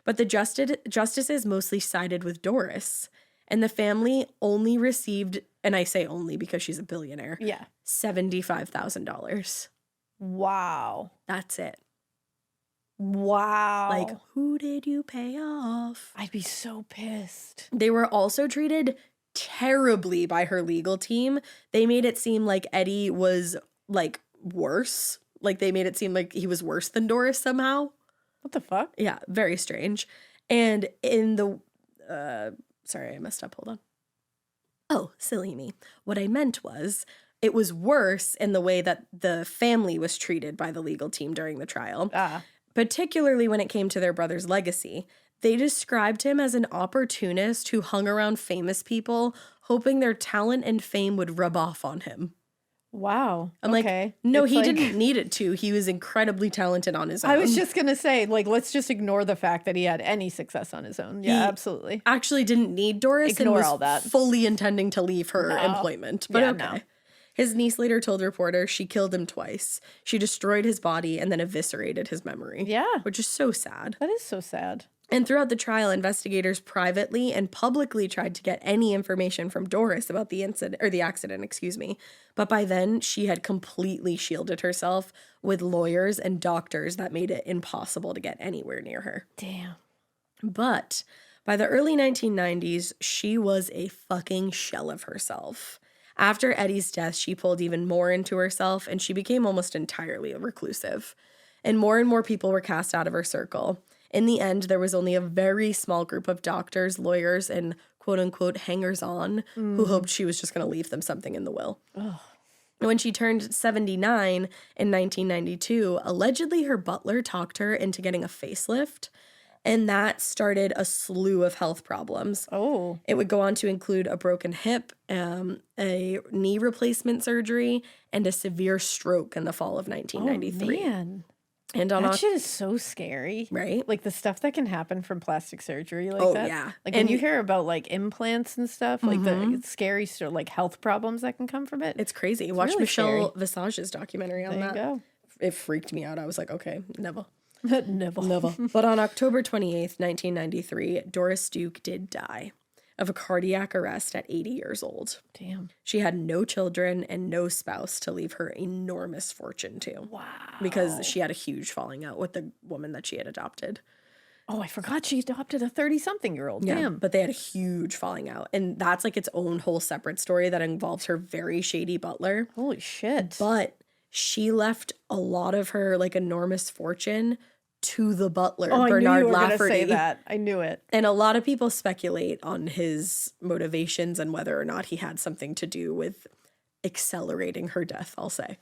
but the justices mostly sided with Doris, and the family only received, and I say only because she's a billionaire, Yeah. $75,000. Wow. That's it. Wow. Like, who did you pay off? I'd be so pissed. They were also treated terribly by her legal team. They made it seem like Eddie was, like, worse. Like, they made it seem like he was worse than Doris somehow. What the fuck? Yeah, very strange. And in the, sorry, I messed up. Hold on. Oh, silly me. What I meant was, it was worse in the way that the family was treated by the legal team during the trial. Particularly when it came to their brother's legacy. They described him as an opportunist who hung around famous people, hoping their talent and fame would rub off on him. Wow. I'm okay. like, no, It's he like- didn't need it to. He was incredibly talented on his own. I was just going to say, like, let's just ignore the fact that he had any success on his own. Yeah, He absolutely. actually didn't need Doris Ignore and was all that. fully intending to leave her No. employment. But Yeah, okay. no. His niece later told reporters she killed him twice. She destroyed his body and then eviscerated his memory. Yeah. Which is so sad. That is so sad. And throughout the trial, investigators privately and publicly tried to get any information from Doris about the accident. But by then, she had completely shielded herself with lawyers and doctors that made it impossible to get anywhere near her. Damn. But by the early 1990s, she was a fucking shell of herself. After Eddie's death, she pulled even more into herself, and she became almost entirely reclusive. And more people were cast out of her circle. In the end, there was only a very small group of doctors, lawyers, and quote-unquote hangers-on who hoped she was just going to leave them something in the will. Ugh. When she turned 79 in 1992, allegedly her butler talked her into getting a facelift, and that started a slew of health problems. Oh. It would go on to include a broken hip, a knee replacement surgery, and a severe stroke in the fall of 1993. Oh, man. And on That shit is so scary. right? Like the stuff that can happen from plastic surgery like Oh, that. yeah. Like And when you hear about like implants and stuff, like the scary stuff, like health problems that can come from it. It's crazy. Watch really Michelle Visage's documentary on there you that. go. It freaked me out. I was like, okay, never. Never. But on October 28th, 1993, Doris Duke did die of a cardiac arrest at 80 years old. Damn. She had no children and no spouse to leave her enormous fortune to. Wow. Because she had a huge falling out with the woman that she had adopted. Oh, I forgot she adopted a 30-something-year-old. Yeah, Damn. but they had a huge falling out. And that's like its own whole separate story that involves her very shady butler. Holy shit. But she left a lot of her like enormous fortune to the butler, Oh, I Bernard knew you were going to Lafferty. say that. I knew it. And a lot of people speculate on his motivations and whether or not he had something to do with accelerating her death, I'll say.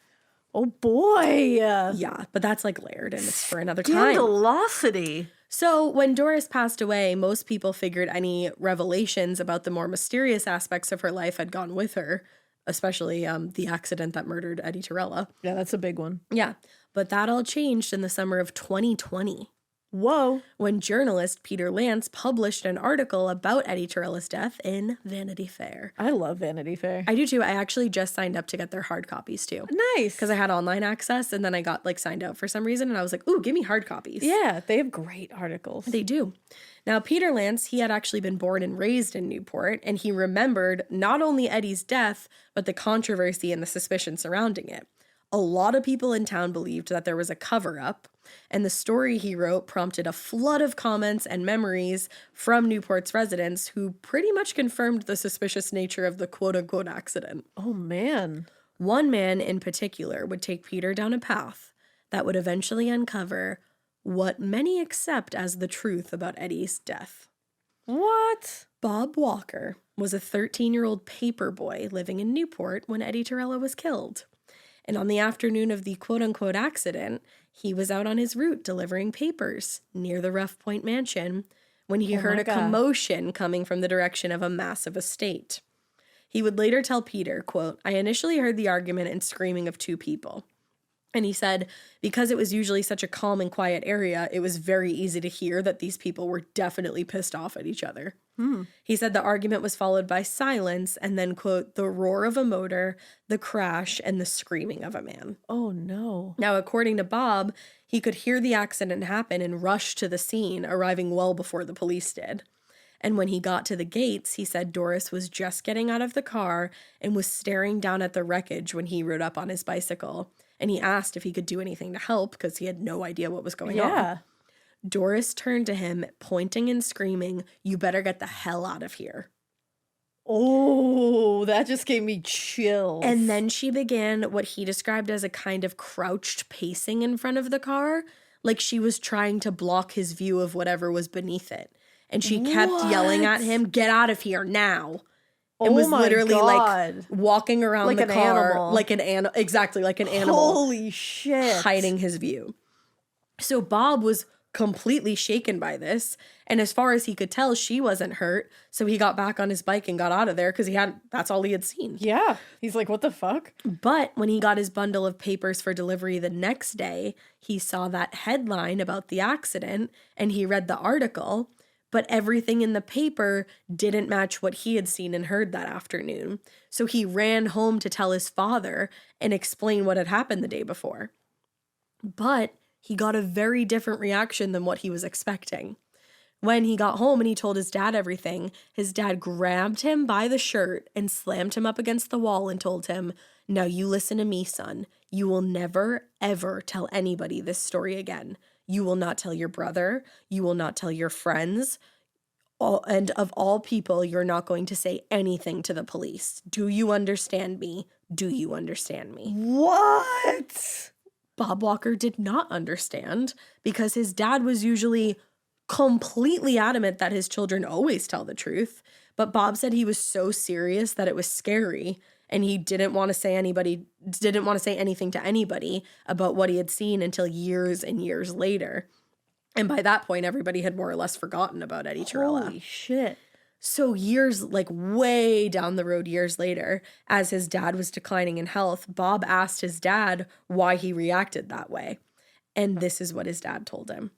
Oh, boy. Yeah, but that's like layered and it's for another time. Scandalosity. So when Doris passed away, most people figured any revelations about the more mysterious aspects of her life had gone with her, especially the accident that murdered Eddie Tirella. Yeah, that's a big one. Yeah, but that all changed in the summer of 2020. Whoa. When journalist Peter Lance published an article about Eddie Tirella's death in Vanity Fair. I love Vanity Fair. I do too. I actually just signed up to get their hard copies too. Nice. Because I had online access and then I got like signed out for some reason and I was like, ooh, give me hard copies. Yeah, they have great articles. They do. Now, Peter Lance, he had actually been born and raised in Newport, and he remembered not only Eddie's death, but the controversy and the suspicion surrounding it. A lot of people in town believed that there was a cover-up, and the story he wrote prompted a flood of comments and memories from Newport's residents who pretty much confirmed the suspicious nature of the quote-unquote accident. Oh, man. One man in particular would take Peter down a path that would eventually uncover what many accept as the truth about Eddie's death. What? Bob Walker was a 13-year-old paper boy living in Newport when Eddie Tirella was killed. And on the afternoon of the quote-unquote accident, he was out on his route delivering papers near the Rough Point mansion when he heard a commotion coming from the direction of a massive estate. He would later tell Peter, quote, "I initially heard the argument and screaming of two people." And he said, because it was usually such a calm and quiet area, it was very easy to hear that these people were definitely pissed off at each other. He said the argument was followed by silence and then, quote, the roar of a motor, the crash, and the screaming of a man. Oh, no. Now, according to Bob, he could hear the accident happen and rush to the scene, arriving well before the police did. And when he got to the gates, he said Doris was just getting out of the car and was staring down at the wreckage when he rode up on his bicycle. And he asked if he could do anything to help because he had no idea what was going on. Doris turned to him, pointing and screaming, "You better get the hell out of here." Oh, that just gave me chills. And then she began what he described as a kind of crouched pacing in front of the car, like she was trying to block his view of whatever was beneath it. And she kept yelling at him, "Get out of here now." It was literally like walking around like the car animal. Like an animal. Exactly, like an animal. Holy shit. Hiding his view. So Bob was completely shaken by this. And as far as he could tell, she wasn't hurt. So he got back on his bike and got out of there because that's all he had seen. Yeah. He's like, what the fuck? But when he got his bundle of papers for delivery the next day, he saw that headline about the accident and he read the article. But everything in the paper didn't match what he had seen and heard that afternoon. So he ran home to tell his father and explain what had happened the day before. But he got a very different reaction than what he was expecting. When he got home and he told his dad everything, his dad grabbed him by the shirt and slammed him up against the wall and told him, "Now you listen to me, son. You will never, ever tell anybody this story again. You will not tell your brother. You will not tell your friends. And of all people, you're not going to say anything to the police. Do you understand me? Do you understand me?" What? Bob Walker did not understand because his dad was usually completely adamant that his children always tell the truth. But Bob said he was so serious that it was scary. And he didn't want to say anything to anybody about what he had seen until years and years later. And by that point, everybody had more or less forgotten about Eddie Tirella. Holy shit. So years, like way down the road, years later, as his dad was declining in health, Bob asked his dad why he reacted that way. And this is what his dad told him.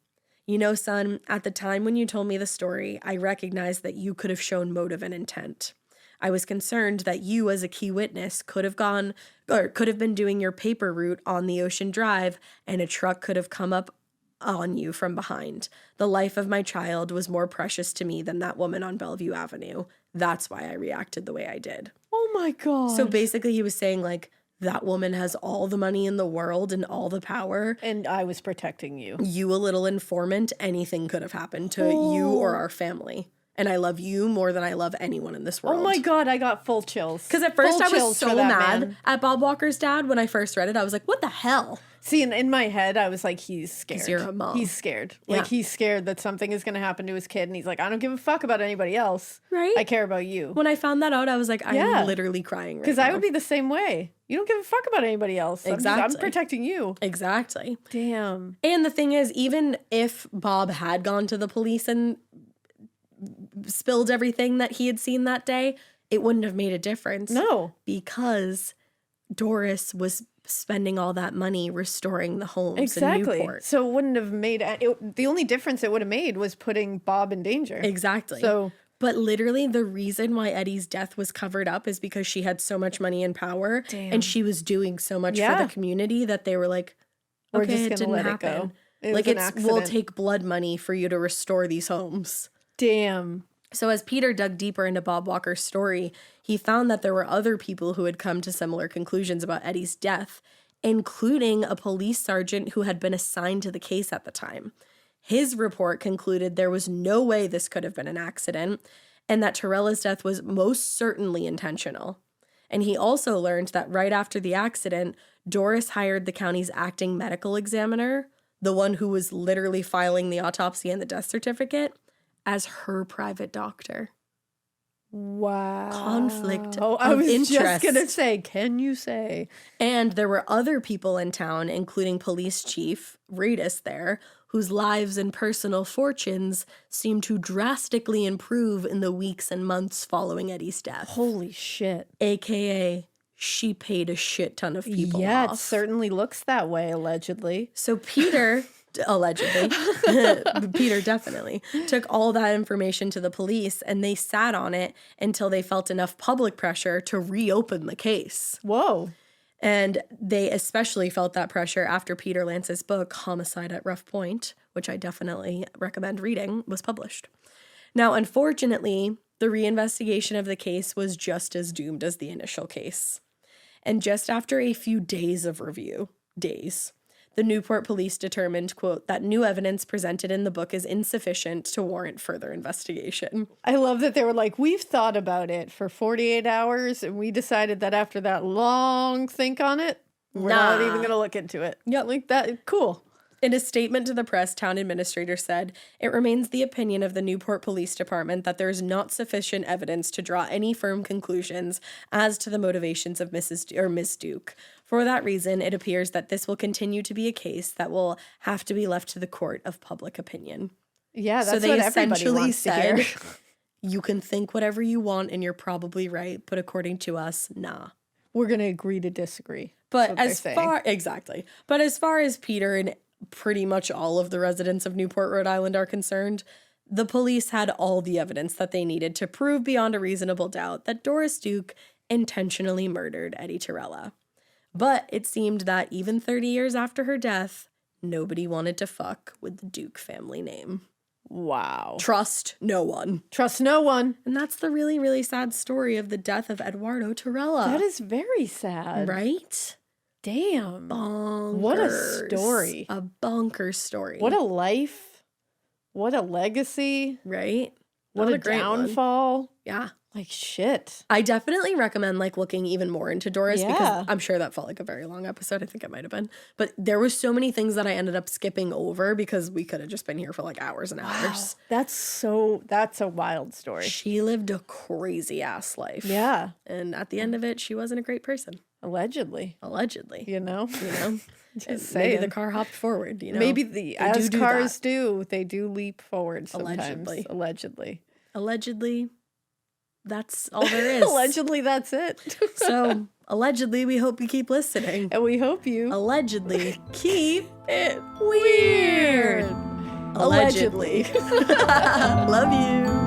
"You know, son, at the time when you told me the story, I recognized that you could have shown motive and intent. I was concerned that you, as a key witness, could have been doing your paper route on the Ocean Drive and a truck could have come up on you from behind. The life of my child was more precious to me than that woman on Bellevue Avenue. That's why I reacted the way I did." Oh my God. So basically he was saying like, that woman has all the money in the world and all the power. And I was protecting you. You, a little informant, anything could have happened to you or our family. And I love you more than I love anyone in this world. Oh my God, I got full chills. Because at first I was so mad at Bob Walker's dad when I first read it. I was like, what the hell? See, in my head, I was like, he's scared. 'Cause you're a mom. He's scared. Yeah. Like, he's scared that something is going to happen to his kid. And he's like, I don't give a fuck about anybody else. Right? I care about you. When I found that out, I was like, I'm literally crying right now. Because I would be the same way. You don't give a fuck about anybody else. Exactly. I'm protecting you. Exactly. Damn. And the thing is, even if Bob had gone to the police and spilled everything that he had seen that day, it wouldn't have made a difference. No. Because Doris was spending all that money restoring the homes in Newport. So it wouldn't have made the only difference it would have made was putting Bob in danger. Exactly. So, but literally the reason why Eddie's death was covered up is because she had so much money and power. Damn. And she was doing so much for the community that they were like, okay, we're just it gonna didn't let happen. it go. It Like was an we'll accident. take blood money for you to restore these homes. Damn. So as Peter dug deeper into Bob Walker's story, he found that there were other people who had come to similar conclusions about Eddie's death, including a police sergeant who had been assigned to the case at the time. His report concluded there was no way this could have been an accident and that Tirella's death was most certainly intentional. And he also learned that right after the accident, Doris hired the county's acting medical examiner, the one who was literally filing the autopsy and the death certificate, as her private doctor. Wow. Conflict Oh, of I was interest. just going to say, can you say? And there were other people in town, including police chief Radis there, whose lives and personal fortunes seemed to drastically improve in the weeks and months following Eddie's death. Holy shit. AKA, she paid a shit ton of people Yeah, off. it certainly looks that way, allegedly. So Peter, allegedly, Peter definitely, took all that information to the police, and they sat on it until they felt enough public pressure to reopen the case. Whoa. And they especially felt that pressure after Peter Lance's book, Homicide at Rough Point, which I definitely recommend reading, was published. Now, unfortunately, the reinvestigation of the case was just as doomed as the initial case. And just after a few days of review, the Newport Police determined, quote, that new evidence presented in the book is insufficient to warrant further investigation. I love that they were like, we've thought about it for 48 hours, and we decided that after that long think on it, we're not even going to look into it. Yeah, like that. Cool. In a statement to the press, town administrator said, it remains the opinion of the Newport Police Department that there is not sufficient evidence to draw any firm conclusions as to the motivations of Miss Duke. For that reason, it appears that this will continue to be a case that will have to be left to the court of public opinion. Yeah, that's so they what everybody essentially wants to said, hear. you can think whatever you want and you're probably right, but according to us, nah. We're going to agree to disagree. But as far as Peter and pretty much all of the residents of Newport, Rhode Island are concerned, the police had all the evidence that they needed to prove beyond a reasonable doubt that Doris Duke intentionally murdered Eddie Tirella. But it seemed that even 30 years after her death, nobody wanted to fuck with the Duke family name. Wow. Trust no one. Trust no one. And that's the really, really sad story of the death of Eduardo Tirella. That is very sad. Right? Damn. Bonkers. What a story. A bonkers story. What a life. What a legacy. Right? What Not a great one. downfall. Yeah. Like shit. I definitely recommend looking even more into Doris Yeah. because I'm sure that felt like a very long episode. I think it might have been. But there was so many things that I ended up skipping over because we could have just been here for hours and hours. That's a wild story. She lived a crazy ass life. Yeah. And at the end of it, she wasn't a great person. Allegedly. You know? Just Maybe saying. the car hopped forward, Maybe as do cars that. do, they do leap forward sometimes. Allegedly. Allegedly. That's all there is. Allegedly, that's it. So, allegedly, we hope you keep listening. And we hope you Allegedly, keep it weird. Allegedly. Love you.